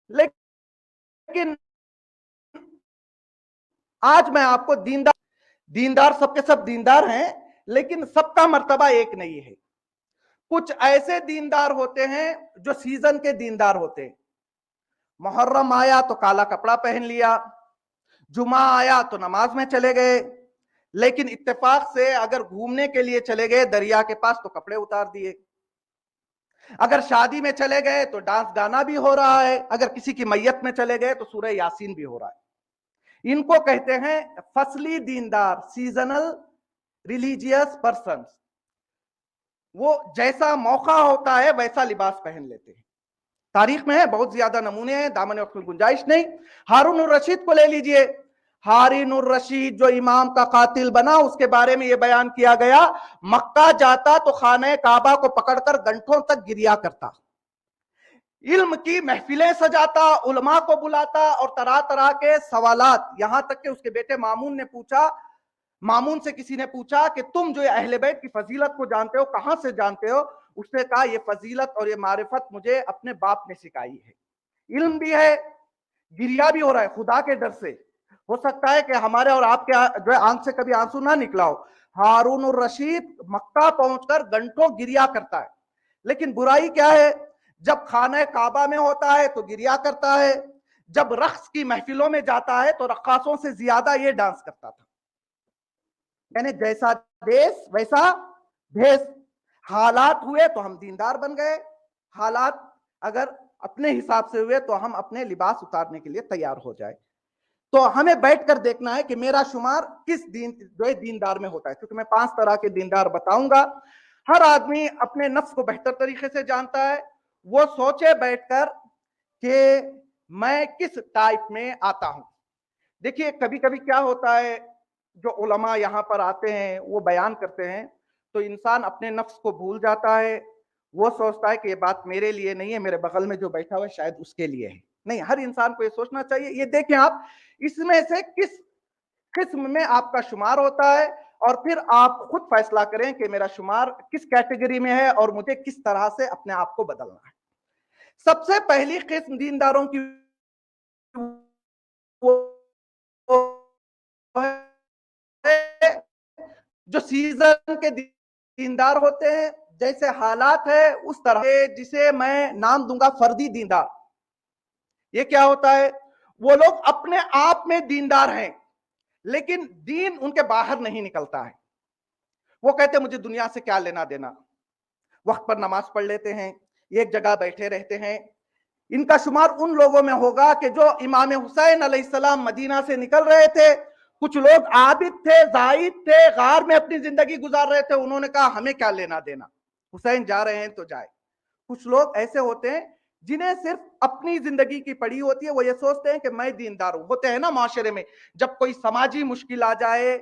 لیکن آج میں آپ کو دیندار سب کے سب دیندار ہیں لیکن سب کا مرتبہ ایک نہیں ہے. کچھ ایسے دیندار ہوتے ہیں جو سیزن کے دیندار ہوتے ہیں. محرم آیا تو کالا کپڑا پہن لیا، جمعہ آیا تو نماز میں چلے گئے، لیکن اتفاق سے اگر گھومنے کے لیے چلے گئے دریا کے پاس تو کپڑے اتار دیے. اگر شادی میں چلے گئے تو ڈانس گانا بھی ہو رہا ہے، اگر کسی کی میت میں چلے گئے تو سورہ یاسین بھی ہو رہا ہے. ان کو کہتے ہیں فصلی دیندار، سیزنل ریلیجیس پرسنز. وہ جیسا موقع ہوتا ہے ویسا لباس پہن لیتے ہیں. تاریخ میں ہے بہت زیادہ نمونے ہیں، دامن وقت میں گنجائش نہیں. ہارون الرشید کو لے لیجئے. ہارون الرشید جو امام کا قاتل بنا، اس کے بارے میں یہ بیان کیا گیا مکہ جاتا تو خانہ کعبہ کو پکڑ کر گھنٹوں تک گریا کرتا، علم کی محفلیں سجاتا، علماء کو بلاتا اور طرح طرح کے سوالات. یہاں تک کہ اس کے بیٹے مامون سے کسی نے پوچھا کہ تم جو اہل بیت کی فضیلت کو جانتے ہو کہاں سے جانتے ہو؟ اس نے کہا یہ فضیلت اور یہ معرفت مجھے اپنے باپ نے سکھائی ہے. علم بھی ہے، گریا بھی ہو رہا ہے خدا کے ڈر سے. ہو سکتا ہے کہ ہمارے اور آپ کے جو ہے آنکھ سے کبھی آنسو نہ نکلا ہو. ہارون الرشید مکہ پہنچ کر گھنٹوں گریا کرتا ہے. لیکن برائی کیا ہے؟ جب خانہ کعبہ میں ہوتا ہے تو گریا کرتا ہے، جب رقص کی محفلوں میں جاتا ہے تو رقاصوں سے زیادہ یہ ڈانس کرتا تھا. یعنی جیسا دیس ویسا بھیس. حالات ہوئے تو ہم دیندار بن گئے، حالات اگر اپنے حساب سے ہوئے تو ہم اپنے لباس اتارنے کے لیے تیار ہو جائے. تو ہمیں بیٹھ کر دیکھنا ہے کہ میرا شمار کس دیندار میں ہوتا ہے. کیونکہ میں 5 طرح کے دیندار بتاؤں گا. ہر آدمی اپنے نفس کو بہتر طریقے سے جانتا ہے. وہ سوچے بیٹھ کر کہ میں کس ٹائپ میں آتا ہوں. دیکھیے کبھی کبھی کیا ہوتا ہے، جو علماء یہاں پر آتے ہیں وہ بیان کرتے ہیں تو انسان اپنے نفس کو بھول جاتا ہے. وہ سوچتا ہے کہ یہ بات میرے لیے نہیں ہے، میرے بغل میں جو بیٹھا ہوا ہے شاید اس کے لیے ہے. نہیں، ہر انسان کو یہ سوچنا چاہیے. یہ دیکھیں آپ اس میں سے کس قسم میں آپ کا شمار ہوتا ہے اور پھر آپ خود فیصلہ کریں کہ میرا شمار کس کیٹیگری میں ہے اور مجھے کس طرح سے اپنے آپ کو بدلنا ہے. سب سے پہلی قسم دینداروں کی وہ جو سیزن کے دیندار ہوتے ہیں، جیسے حالات ہے اس طرح جسے میں نام دوں گا فردی دیندار. یہ کیا ہوتا ہے؟ وہ لوگ اپنے آپ میں دیندار ہیں لیکن دین ان کے باہر نہیں نکلتا ہے. وہ کہتے ہیں مجھے دنیا سے کیا لینا دینا، وقت پر نماز پڑھ لیتے ہیں، ایک جگہ بیٹھے رہتے ہیں. ان کا شمار ان لوگوں میں ہوگا کہ جو امام حسین علیہ السلام مدینہ سے نکل رہے تھے، کچھ لوگ عابد تھے، زاہد تھے، غار میں اپنی زندگی گزار رہے تھے، انہوں نے کہا ہمیں کیا لینا دینا، حسین جا رہے ہیں تو جائے. کچھ لوگ ایسے ہوتے ہیں جنہیں صرف اپنی زندگی کی پڑی ہوتی ہے، وہ یہ سوچتے ہیں کہ میں دیندار ہوں. ہوتے ہیں نا معاشرے میں، جب کوئی سماجی مشکل آ جائے،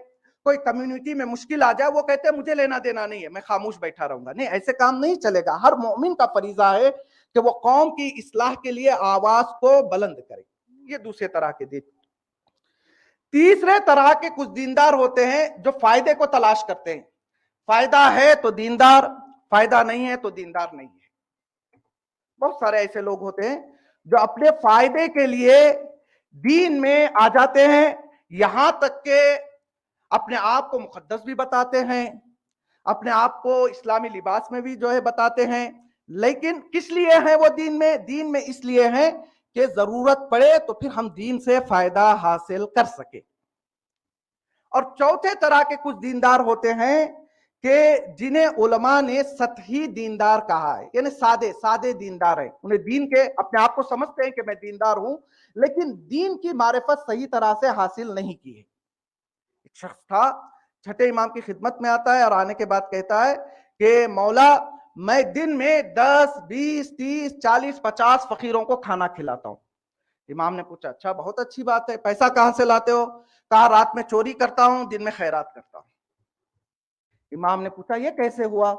کوئی کمیونٹی میں مشکل آ جائے، وہ کہتے ہیں مجھے لینا دینا نہیں ہے، میں خاموش بیٹھا رہوں گا. نہیں، ایسے کام نہیں چلے گا. ہر مومن کا فریضہ ہے کہ وہ قوم کی اصلاح کے لیے آواز کو بلند کرے. یہ دوسرے طرح کے دین. تیسرے طرح کے کچھ دیندار ہوتے ہیں جو فائدے کو تلاش کرتے ہیں. فائدہ ہے تو دیندار، فائدہ نہیں ہے تو دیندار نہیں ہے. بہت سارے ایسے لوگ ہوتے ہیں جو اپنے فائدے کے لیے دین میں آ جاتے ہیں، یہاں تک کہ اپنے آپ کو مقدس بھی بتاتے ہیں، اپنے آپ کو اسلامی لباس میں بھی جو ہے بتاتے ہیں. لیکن کس لیے ہیں وہ دین میں؟ دین میں اس لیے ہیں کہ ضرورت پڑے تو پھر ہم دین سے فائدہ حاصل کر سکیں. اور چوتھے طرح کے کچھ دیندار ہوتے ہیں کہ جنہیں علماء نے سطحی دیندار کہا ہے، یعنی سادے دیندار ہیں. انہیں دین کے اپنے آپ کو سمجھتے ہیں کہ میں دیندار ہوں، لیکن دین کی معرفت صحیح طرح سے حاصل نہیں کی ہے. ایک شخص تھا، چھٹے امام کی خدمت میں آتا ہے اور آنے کے بعد کہتا ہے کہ مولا میں دن میں 10 20 30 40 50 فقیروں کو کھانا کھلاتا ہوں. امام نے پوچھا اچھا، بہت اچھی بات ہے، پیسہ کہاں سے لاتے ہو؟ کہا رات میں چوری کرتا ہوں، دن میں خیرات کرتا ہوں. امام نے پوچھا یہ کیسے ہوا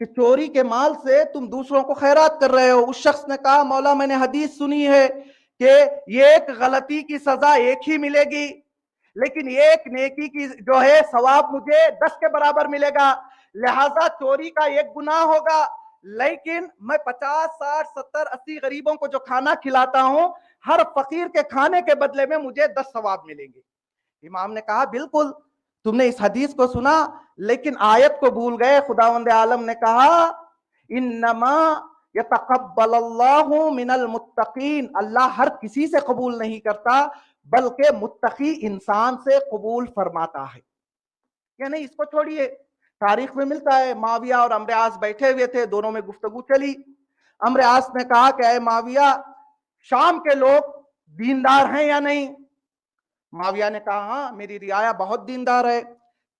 کہ چوری کے مال سے تم دوسروں کو خیرات کر رہے ہو؟ اس شخص نے کہا مولا میں نے حدیث سنی ہے کہ یہ ایک غلطی کی سزا ایک ہی ملے گی، لیکن ایک نیکی کی جو ہے ثواب مجھے 10 کے برابر ملے گا. لہذا چوری کا ایک گناہ ہوگا، لیکن میں 50 60 70 80 غریبوں کو جو کھانا کھلاتا ہوں، ہر فقیر کے کھانے کے بدلے میں مجھے 10 ثواب ملیں گے. امام نے کہا بالکل تم نے اس حدیث کو سنا لیکن آیت کو بھول گئے. خداوند عالم نے کہا انما یتقبل اللہ من المتقین، اللہ ہر کسی سے قبول نہیں کرتا بلکہ متقی انسان سے قبول فرماتا ہے. یعنی اس کو چھوڑیے، تاریخ میں ملتا ہے معاویہ اور عمرو عاص بیٹھے ہوئے تھے، دونوں میں گفتگو چلی. عمرو عاص نے کہا کہ اے معاویہ، شام کے لوگ دیندار ہیں یا نہیں؟ معاویہ نے کہا ہاں میری رعایا بہت دیندار ہے.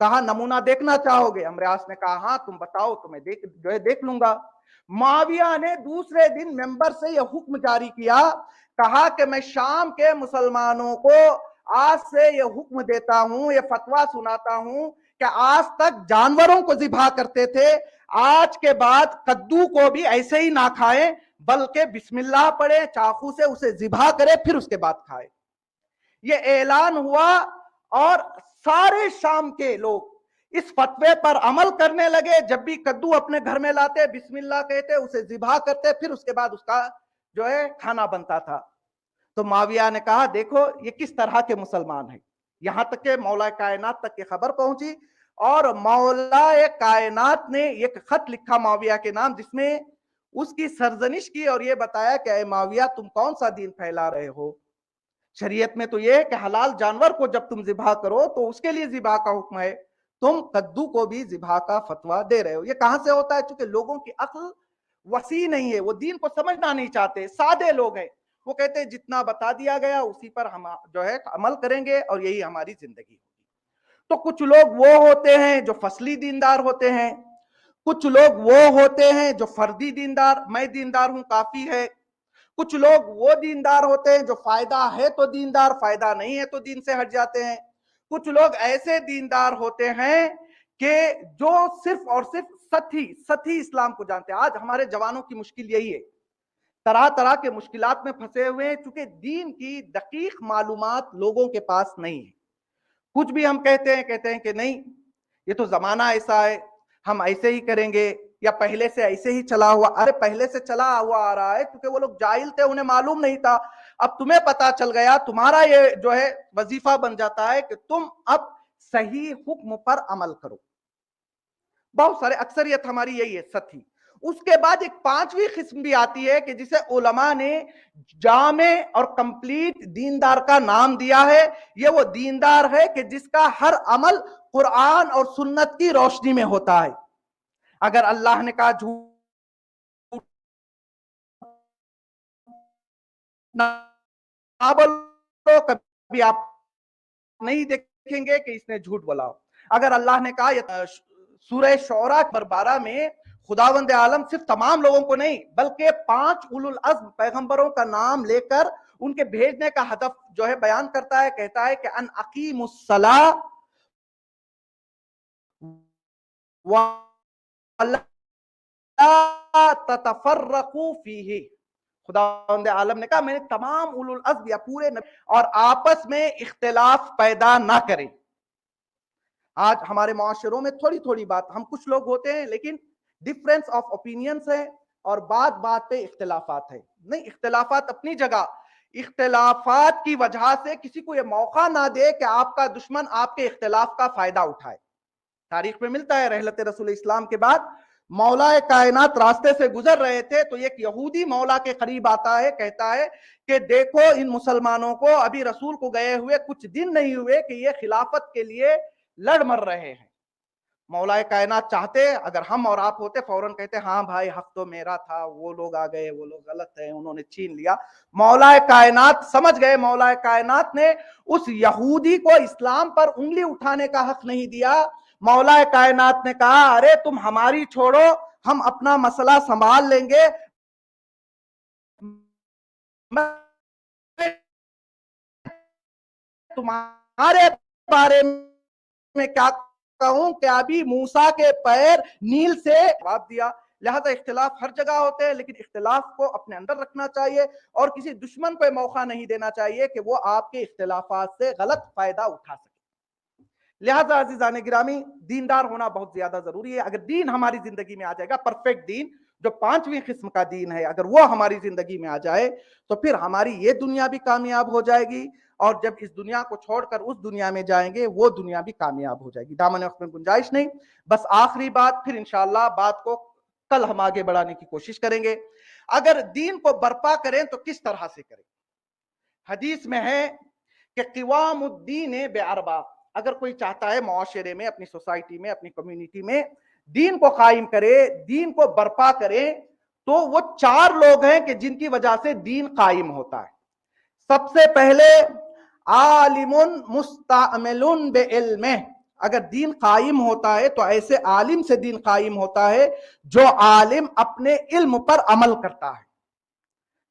کہا نمونہ دیکھنا چاہو گے؟ عمرو عاص نے کہا ہاں تم بتاؤ تو میں دیکھ لوں گا. معاویہ نے دوسرے دن ممبر سے یہ حکم جاری کیا، کہا کہ میں شام کے مسلمانوں کو آج سے یہ حکم دیتا ہوں، یہ فتویٰ سناتا ہوں کہ آج تک جانوروں کو ذبح کرتے تھے، آج کے بعد کدو کو بھی ایسے ہی نہ کھائیں بلکہ بسم اللہ پڑھے، چاقو سے اسے ذبح کرے پھر اس کے بعد کھائے. یہ اعلان ہوا اور سارے شام کے لوگ اس فتوے پر عمل کرنے لگے. جب بھی کدو اپنے گھر میں لاتے، بسم اللہ کہتے، اسے ذبح کرتے، پھر اس کے بعد اس کا جو ہے کھانا بنتا تھا. تو معاویہ نے کہا دیکھو یہ کس طرح کے مسلمان ہیں. یہاں تک کہ مولا کائنات تک یہ خبر پہنچی اور مولا کائنات نے ایک خط لکھا معاویہ کے نام جس میں اس کی سرزنش کی اور یہ بتایا کہ اے معاویہ تم کون سا دین پھیلا رہے ہو؟ شریعت میں تو یہ ہے کہ حلال جانور کو جب تم ذبح کرو تو اس کے لیے ذبح کا حکم ہے، تم کدو کو بھی ذبح کا فتویٰ دے رہے ہو. یہ کہاں سے ہوتا ہے؟ چونکہ لوگوں کی عقل وسیع نہیں ہے، وہ دین کو سمجھنا نہیں چاہتے، سادے لوگ ہیں. وہ کہتے ہیں جتنا بتا دیا گیا اسی پر ہم جو ہے عمل کریں گے اور یہی ہماری زندگی ہوگی. تو کچھ لوگ وہ ہوتے ہیں جو فصلی دیندار ہوتے ہیں، کچھ لوگ وہ ہوتے ہیں جو فردی دیندار، میں دیندار ہوں کافی ہے. کچھ لوگ وہ دیندار ہوتے ہیں جو فائدہ ہے تو دیندار، فائدہ نہیں ہے تو دین سے ہٹ جاتے ہیں. کچھ لوگ ایسے دیندار ہوتے ہیں کہ جو صرف اور صرف سطحی اسلام کو جانتے ہیں. آج ہمارے جوانوں کی مشکل یہی ہے، طرح طرح کے مشکلات میں پھنسے ہوئے ہیں چونکہ دین کی دقیق معلومات لوگوں کے پاس نہیں ہے. کچھ بھی ہم کہتے ہیں کہ نہیں یہ تو زمانہ ایسا ہے، ہم ایسے ہی کریں گے، یا پہلے سے ایسے ہی چلا ہوا. ارے پہلے سے چلا ہوا آ رہا ہے کیونکہ وہ لوگ جاہل تھے، انہیں معلوم نہیں تھا. اب تمہیں پتا چل گیا، تمہارا یہ جو ہے وظیفہ بن جاتا ہے کہ تم اب صحیح حکم پر عمل کرو. بہت سارے، اکثریت ہماری یہی ہے سطحی. اس کے بعد ایک پانچویں قسم بھی آتی ہے کہ جسے علماء نے جامع اور کمپلیٹ دیندار کا نام دیا ہے. یہ وہ دیندار ہے کہ جس کا ہر عمل قرآن اور سنت کی روشنی میں ہوتا ہے. اگر اللہ نے کہا جھوٹ نہ بولو، کبھی آپ نہیں دیکھیں گے کہ اس نے جھوٹ بولا. اگر اللہ نے کہا سورہ شعراء نمبر 12 میں خداوند عالم صرف تمام لوگوں کو نہیں بلکہ 5 اولو العزم پیغمبروں کا نام لے کر ان کے بھیجنے کا ہدف جو ہے بیان کرتا ہے، کہتا ہے کہ ان اقیموا الصلاۃ ولا تتفرقوا فیہ. خداوند عالم نے کہا میں نے تمام اولو العزم یا پورے نبی اور آپس میں اختلاف پیدا نہ کریں. آج ہمارے معاشروں میں تھوڑی تھوڑی بات، ہم کچھ لوگ ہوتے ہیں لیکن ڈفرینس آف اوپینینز ہے اور بات بات پہ اختلافات ہے. نہیں، اختلافات اپنی جگہ، اختلافات کی وجہ سے کسی کو یہ موقع نہ دے کہ آپ کا دشمن آپ کے اختلاف کا فائدہ اٹھائے. تاریخ میں ملتا ہے رحلت رسول اسلام کے بعد مولا کائنات راستے سے گزر رہے تھے تو ایک یہودی مولا کے قریب آتا ہے، کہتا ہے کہ دیکھو ان مسلمانوں کو ابھی رسول کو گئے ہوئے کچھ دن نہیں ہوئے کہ یہ خلافت کے لیے لڑ مر رہے ہیں. مولا کائنات چاہتے اگر ہم اور آپ ہوتے فوراً کہتے ہاں بھائی حق تو میرا تھا، وہ لوگ آ گئے، وہ لوگ غلط ہیں، انہوں نے چھین لیا. مولا کائنات سمجھ گئے، مولا کائنات نے اس یہودی کو اسلام پر انگلی اٹھانے کا حق نہیں دیا. مولا کائنات نے کہا ارے تم ہماری چھوڑو، ہم اپنا مسئلہ سنبھال لیں گے. میں تمہارے بارے میں کیا کہوں کہ ابھی موسیٰ کے پیر نیل سے جواب دیا. لہذا اختلاف ہر جگہ ہوتے ہیں لیکن اختلاف کو اپنے اندر رکھنا چاہیے اور کسی دشمن کو موقع نہیں دینا چاہیے کہ وہ آپ کے اختلافات سے غلط فائدہ اٹھا سکے. لہذا عزیزان گرامی، دیندار ہونا بہت زیادہ ضروری ہے. اگر دین ہماری زندگی میں آ جائے گا، پرفیکٹ دین جو 5ویں قسم کا دین ہے، اگر وہ ہماری زندگی میں آ جائے تو پھر ہماری یہ دنیا بھی کامیاب ہو جائے گی اور جب اس دنیا کو چھوڑ کر اس دنیا میں جائیں گے وہ دنیا بھی کامیاب ہو جائے گی. دامن وقت میں گنجائش نہیں، بس آخری بات، پھر انشاءاللہ بات کو کل ہم آگے بڑھانے کی کوشش کریں گے. اگر دین کو برپا کریں تو کس طرح سے کریں؟ حدیث میں ہے کہ قوام الدین باربع. اگر کوئی چاہتا ہے معاشرے میں، اپنی سوسائٹی میں، اپنی کمیونٹی میں دین کو قائم کرے، دین کو برپا کرے، تو وہ 4 لوگ ہیں کہ جن کی وجہ سے دین قائم ہوتا ہے. سب سے پہلے عالم مستعمل بعلمہ. اگر دین قائم ہوتا ہے تو ایسے عالم سے دین قائم ہوتا ہے جو عالم اپنے علم پر عمل کرتا ہے.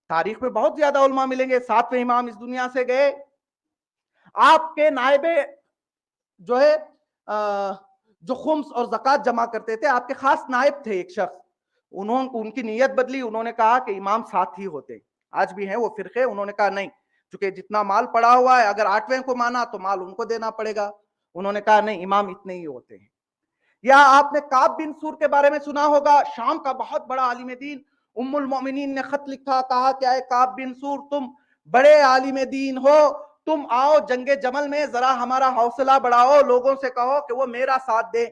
تاریخ میں بہت زیادہ علماء ملیں گے. 7ویں امام اس دنیا سے گئے، آپ کے نائب جو ہے جو خمس اور زکوٰۃ جمع کرتے تھے، آپ کے خاص نائب تھے ایک شخص. ان کی نیت بدلی، انہوں نے کہا کہ امام 7 ہی ہوتے. آج بھی ہیں وہ فرقے، انہوں نے کہا نہیں، چونکہ جتنا مال پڑا ہوا ہے اگر 8ویں کو مانا تو مال ان کو دینا پڑے گا. انہوں نے کہا نہیں، امام اتنے ہی ہوتے ہیں. یا آپ نے کعب بن سور کے بارے میں سنا ہوگا، شام کا بہت بڑا عالم دین. ام المؤمنین نے خط لکھا، کہا کہ اے کعب بن سور، تم بڑے عالم دین ہو، تم آؤ جنگ جمل میں ذرا ہمارا حوصلہ بڑھاؤ، لوگوں سے کہو کہ وہ میرا ساتھ دے.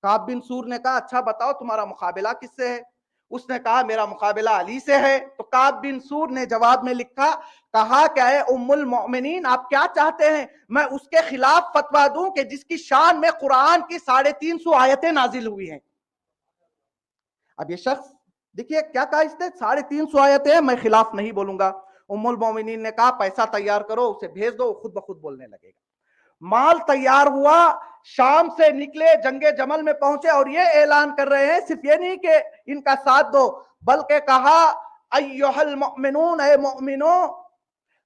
کعب بن سور نے کہا اچھا بتاؤ تمہارا مقابلہ کس سے ہے؟ اس نے کہا میرا مقابلہ علی سے ہے. تو کعب بن سور نے جواب میں لکھا، کہا کہ اے ام المؤمنین، آپ کیا چاہتے ہیں میں اس کے خلاف فتویٰ دوں کہ جس کی شان میں قرآن کی 350 آیتیں نازل ہوئی ہیں؟ اب یہ شخص دیکھیے کیا کہا اس نے، 350 آیتیں میں خلاف نہیں بولوں گا. ام المومنین نے کہا پیسہ تیار کرو، اسے بھیج دو، خود بخود بولنے لگے گا. مال تیار ہوا، شام سے نکلے، جنگ جمل میں پہنچے اور یہ اعلان کر رہے ہیں، صرف یہ نہیں کہ ان کا ساتھ دو، بلکہ کہا ایھا المؤمنون، اے مؤمنوں،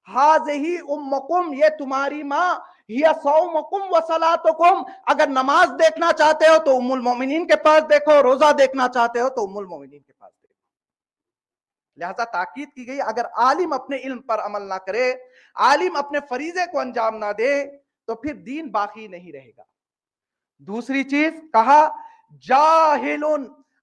ھذہ امکم، یہ تمہاری ماں، ہی صومکم و صلاتکم، اگر نماز دیکھنا چاہتے ہو تو ام المؤمنین کے پاس دیکھو، روزہ دیکھنا چاہتے ہو تو ام المؤمنین کے پاس دیکھو. لہذا تاکید کی گئی اگر عالم اپنے علم پر عمل نہ کرے، عالم اپنے فریضے کو انجام نہ دے تو پھر دین باقی نہیں رہے گا. دوسری چیز کہا جاہل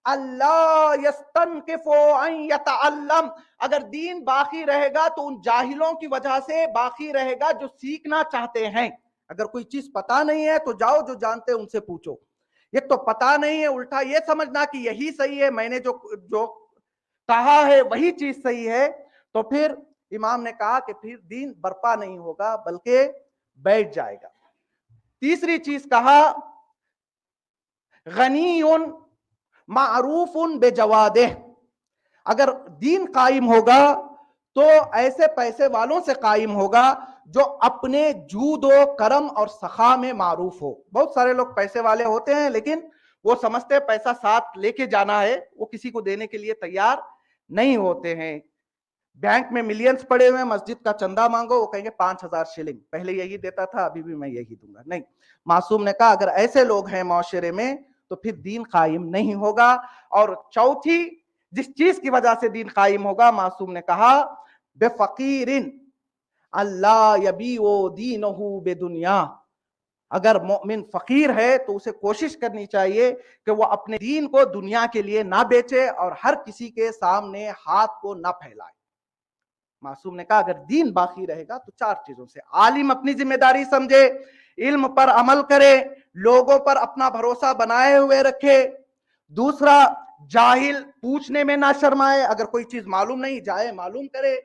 اللہ یستنکف ان یتعلم، اگر دین باقی رہے گا تو ان جاہلوں کی وجہ سے باقی رہے گا جو سیکھنا چاہتے ہیں. اگر کوئی چیز پتا نہیں ہے تو جاؤ جو جانتے ہیں ان سے پوچھو. ایک تو پتا نہیں ہے، الٹا یہ سمجھنا کہ یہی صحیح ہے، میں نے جو کہا ہے وہی چیز صحیح ہے، تو پھر امام نے کہا کہ پھر دین برپا نہیں ہوگا بلکہ بیٹھ جائے گا۔ تیسری چیز کہا غنی معروف بجوادہ، اگر دین قائم ہوگا تو ایسے پیسے والوں سے قائم ہوگا جو اپنے جود و کرم اور سخا میں معروف ہو۔ بہت سارے لوگ پیسے والے ہوتے ہیں لیکن وہ سمجھتے پیسہ ساتھ لے کے جانا ہے، وہ کسی کو دینے کے لیے تیار نہیں ہوتے ہیں۔ بینک میں ملینز پڑے ہوئے، مسجد کا چندہ مانگو، وہ کہیں گے 5000 شلنگ، پہلے یہی دیتا تھا ابھی بھی میں یہی دوں گا۔ نہیں، معصوم نے کہا اگر ایسے لوگ ہیں معاشرے میں تو پھر دین قائم نہیں ہوگا۔ اور چوتھی جس چیز کی وجہ سے دین قائم ہوگا، معصوم نے کہا بفقیر اللہ یبیع دینہ بدنیا، اگر مومن فقیر ہے تو اسے کوشش کرنی چاہیے کہ وہ اپنے دین کو دنیا کے لیے نہ بیچے اور ہر کسی کے سامنے ہاتھ کو نہ پھیلائے۔ معصوم نے کہا اگر دین باقی رہے گا تو 4 چیزوں سے: عالم اپنی ذمہ داری سمجھے، علم پر عمل کرے، لوگوں پر اپنا بھروسہ بنائے ہوئے رکھے، دوسرا جاہل پوچھنے میں نہ شرمائے، اگر کوئی چیز معلوم نہیں جائے معلوم کرے،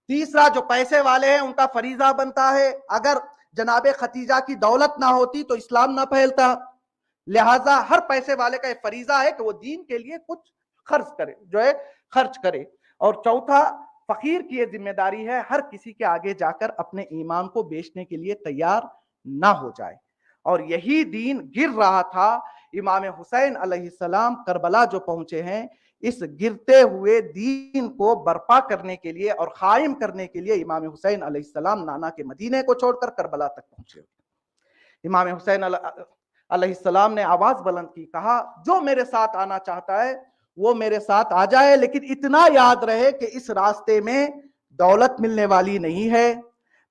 تیسرا جو پیسے والے ہیں ان کا فریضہ بنتا ہے، اگر جناب ختیجہ کی دولت نہ ہوتی تو اسلام نہ پھیلتا، لہٰذا ہر پیسے والے کا ایک فریضہ ہے کہ وہ دین کے لیے کچھ خرچ کرے۔ اور چوتھا فقیر کی یہ ذمہ داری ہے ہر کسی کے آگے جا کر اپنے ایمان کو بیچنے کے لیے تیار نہ ہو جائے۔ اور یہی دین گر رہا تھا۔ امام حسین علیہ السلام کربلا جو پہنچے ہیں، اس گرتے ہوئے دین کو برپا کرنے کے لیے اور قائم کرنے کے لیے امام حسین علیہ السلام نانا کے مدینے کو چھوڑ کر کربلا تک پہنچے۔ امام حسین علیہ السلام نے آواز بلند کی، کہا جو میرے ساتھ آنا چاہتا ہے وہ میرے ساتھ آ جائے، لیکن اتنا یاد رہے کہ اس راستے میں دولت ملنے والی نہیں ہے،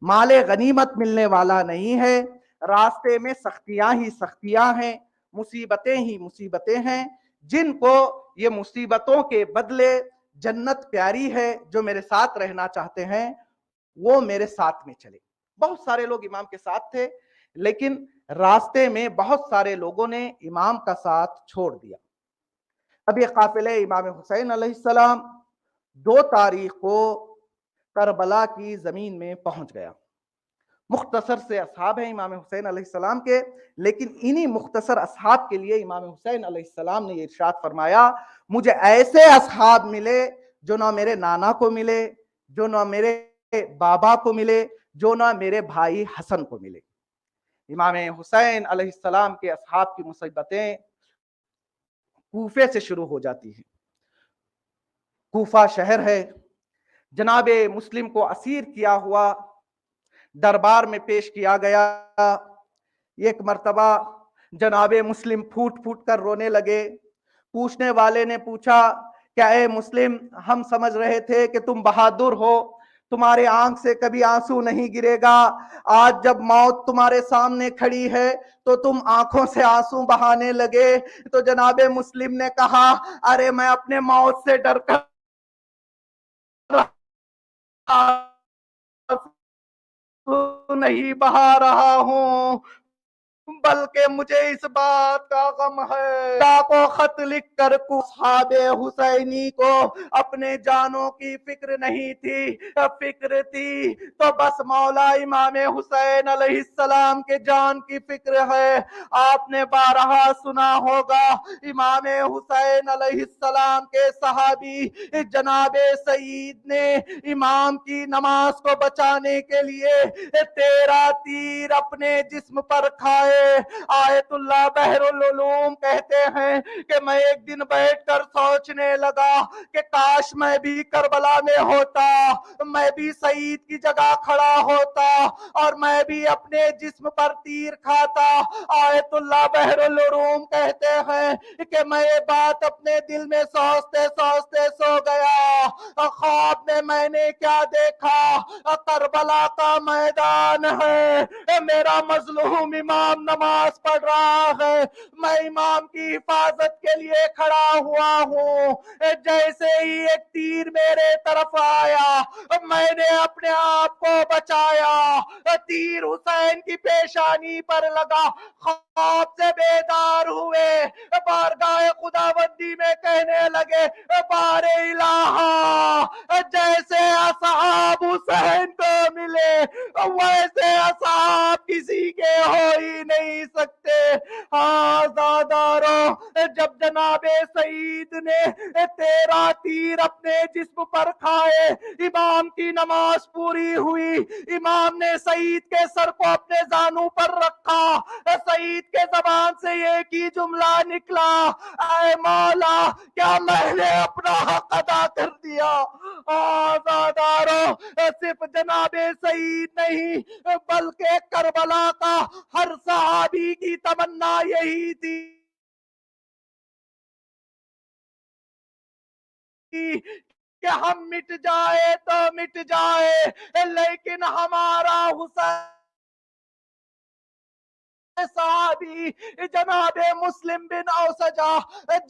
مال غنیمت ملنے والا نہیں ہے، راستے میں سختیاں ہی سختیاں ہیں، مصیبتیں ہی مصیبتیں ہیں، جن کو یہ مصیبتوں کے بدلے جنت پیاری ہے، جو میرے ساتھ رہنا چاہتے ہیں وہ میرے ساتھ میں چلے۔ بہت سارے لوگ امام کے ساتھ تھے لیکن راستے میں بہت سارے لوگوں نے امام کا ساتھ چھوڑ دیا۔ اب یہ قافلہ امام حسین علیہ السلام 2 تاریخ کو کربلا کی زمین میں پہنچ گیا۔ مختصر سے اصحاب ہیں امام حسین علیہ السلام کے، لیکن انہی مختصر اصحاب کے لیے امام حسین علیہ السلام نے یہ ارشاد فرمایا مجھے ایسے اصحاب ملے جو نہ میرے نانا کو ملے، جو نہ میرے بابا کو ملے، جو نہ میرے بھائی حسن کو ملے۔ امام حسین علیہ السلام کے اصحاب کی مصیبتیں کوفے سے شروع ہو جاتی ہیں۔ کوفہ شہر ہے، جناب مسلم کو اسیر کیا ہوا دربار میں پیش کیا گیا۔ ایک مرتبہ جناب مسلم پھوٹ پھوٹ کر رونے لگے۔ پوچھنے والے نے پوچھا کہ اے مسلم، ہم سمجھ رہے تھے کہ تم بہادر ہو، تمہارے آنکھ سے کبھی آنسو نہیں گرے گا، آج جب موت تمہارے سامنے کھڑی ہے تو تم آنکھوں سے آنسو بہانے لگے۔ تو جناب مسلم نے کہا ارے میں اپنے موت سے ڈر کر نہیں بہا رہا ہوں، بلکہ مجھے اس بات کا غم ہے کو خط لکھ کر اصحاب حسینی کو اپنے جانوں کی فکر نہیں تھی، فکر تھی تو بس مولا امام حسین علیہ السلام کے جان کی فکر ہے۔ آپ نے بارہا سنا ہوگا امام حسین علیہ السلام کے صحابی جناب سعید نے امام کی نماز کو بچانے کے لیے 13 تیر اپنے جسم پر کھائے۔ آیت اللہ بحر العلوم کہتے ہیں کہ میں ایک دن بیٹھ کر سوچنے لگا کہ کاش میں بھی کربلا میں ہوتا، میں بھی سعید کی جگہ کھڑا ہوتا اور میں بھی اپنے جسم پر تیر کھاتا۔ آیت اللہ بحر العلوم کہتے ہیں کہ میں یہ بات اپنے دل میں سوچتے سوچتے سو گیا۔ خواب میں نے کیا دیکھا؟ کربلا کا میدان ہے، میرا مظلوم امام نماز پڑھ رہا ہے، میں امام کی حفاظت کے لیے کھڑا ہوا ہوں، جیسے ہی ایک تیر میرے طرف آیا میں نے اپنے آپ کو بچایا، تیر حسین کی پیشانی پر لگا، خواب سے بیدار ہوئے، بارگاہ خداوندی میں کہنے لگے بار الہ جیسے اصحاب حسین کو ملے ویسے اصحاب کسی کے ہو ہی نہیں سکتے۔ آزاداروں، جب جناب سعید نے 13 تیر اپنے جسم پر کھائے، امام کی نماز پوری ہوئی، امام نے سعید کے سر کو اپنے زانو پر رکھا، سعید کے زبان سے ایک ہی جملہ نکلا، اے مولا کیا میں نے اپنا حق ادا کر دیا؟ آزاداروں، صرف جناب سعید نہیں بلکہ کربلا کا ہر صحابی کی تمنا یہی تھی کہ ہم مٹ جائے تو مٹ جائے لیکن ہمارا حسین صحابی جناب مسلم بن اوسجا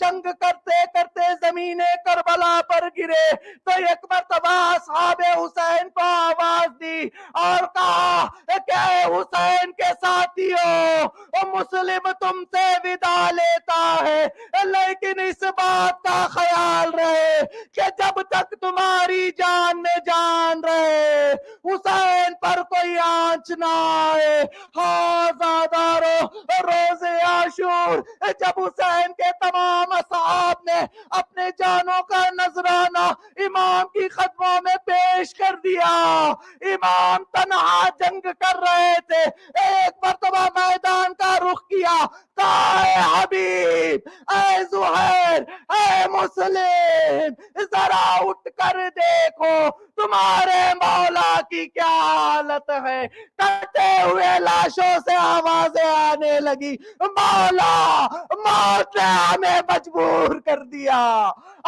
جنگ کرتے کرتے زمین کربلا پر گرے تو ایک مرتبہ اصحاب حسین کو آواز دی اور کہا کہ اے حسین کے ساتھیوں، مسلم تم سے ودا لیتا ہے لیکن اس بات کا خیال رہے کہ جب تک تمہاری جان میں جان رہے حسین پر کوئی آنچ نہ آئے۔ روز عاشور جب حسین کے تمام اصحاب نے اپنے جانوں کا نذرانہ امام کی قدموں میں پیش کر دیا، امام تنہا جنگ کر رہے تھے، ایک مرتبہ میدان کا رخ کیا، کہا اے حبیب، اے زہیر، اے مسلم، ذرا اٹھ کر دیکھو تمہارے مولا کی کیا حالت ہے۔ کٹے ہوئے لاشوں سے آوازیں آنے لگی، مولا موت نے ہمیں مجبور کر دیا،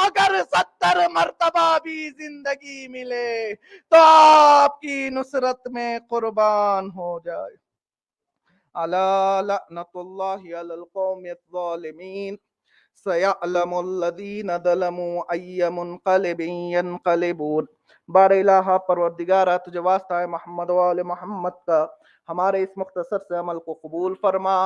اگر 70 مرتبہ بھی زندگی ملے تو آپ کی نصرت میں قربان ہو جائے۔ الا لعنت اللہ علی القوم الظالمین سیعلم الذین ظلموا ای منقلب ینقلبون۔ بار الہ پروردگارہ تجھے واسطہ ہے محمد و آل محمد کا ہمارے اس مختصر سے عمل کو قبول فرما۔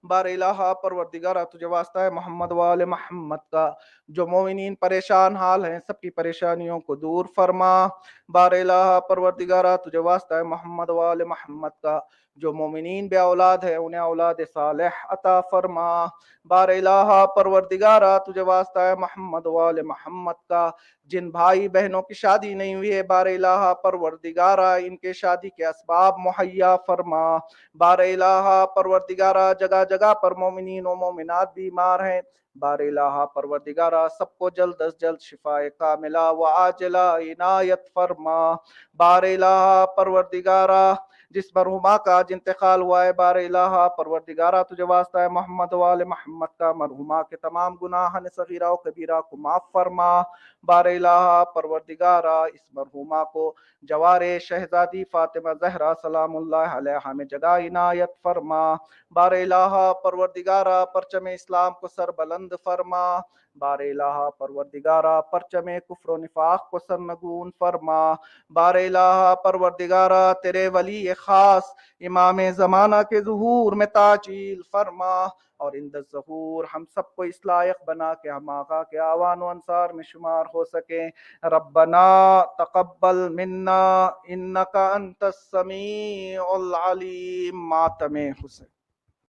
بار الہ پروردگارہ تجھے واسطہ ہے محمد و آل محمد کا جو مومنین پریشان حال ہیں سب کی پریشانیوں کو دور فرما۔ بار الہ پروردگارہ تجھے واسطہ ہے محمد و آل محمد کا جو مومنین بے اولاد ہے انہیں اولاد صالح عطا فرما۔ بار الہ پروردگارہ تجھے واسطہ ہے محمد و آل محمد کا جن بھائی بہنوں کی شادی نہیں ہوئی ہے بار الہ پروردگارہ ان کے شادی کے اسباب مہیا فرما۔ بار الہ پروردگارہ جگہ جگہ پر مومنین و مومنات بیمار ہیں، بار الہ پروردگارہ سب کو جلد از جلد شفاء کاملہ و عاجلہ عنایت فرما۔ بار الہ پروردگارہ جس مرحومہ کا آج انتقال ہوا ہے بار الہ پروردگارہ تجھے واسطہ ہے محمد و آل محمد کا مرحومہ کے تمام گناہ صغیرہ و کبیرہ کو معاف فرما۔ بار الہ پروردگارہ اس مرحومہ کو جوار شہزادی فاطمہ زہرا سلام اللہ علیہا میں جگہ عنایت فرما۔ بار الہ پروردگارہ پرچم اسلام کو سر بلند فرما۔ بار الہ پروردگارہ پرچم کفر و نفاق کو سرنگون فرما۔ بار الہ پروردگارہ تیرے ولی خاص امام زمانہ کے ظہور میں تعجیل فرما اور عند الظہور ہم سب کو اس لائق بنا کہ ہم آقا کے آوان و انصار میں شمار ہو سکیں۔ ربنا تقبل منا انک انت السمیع العلیم۔ ماتم حسین۔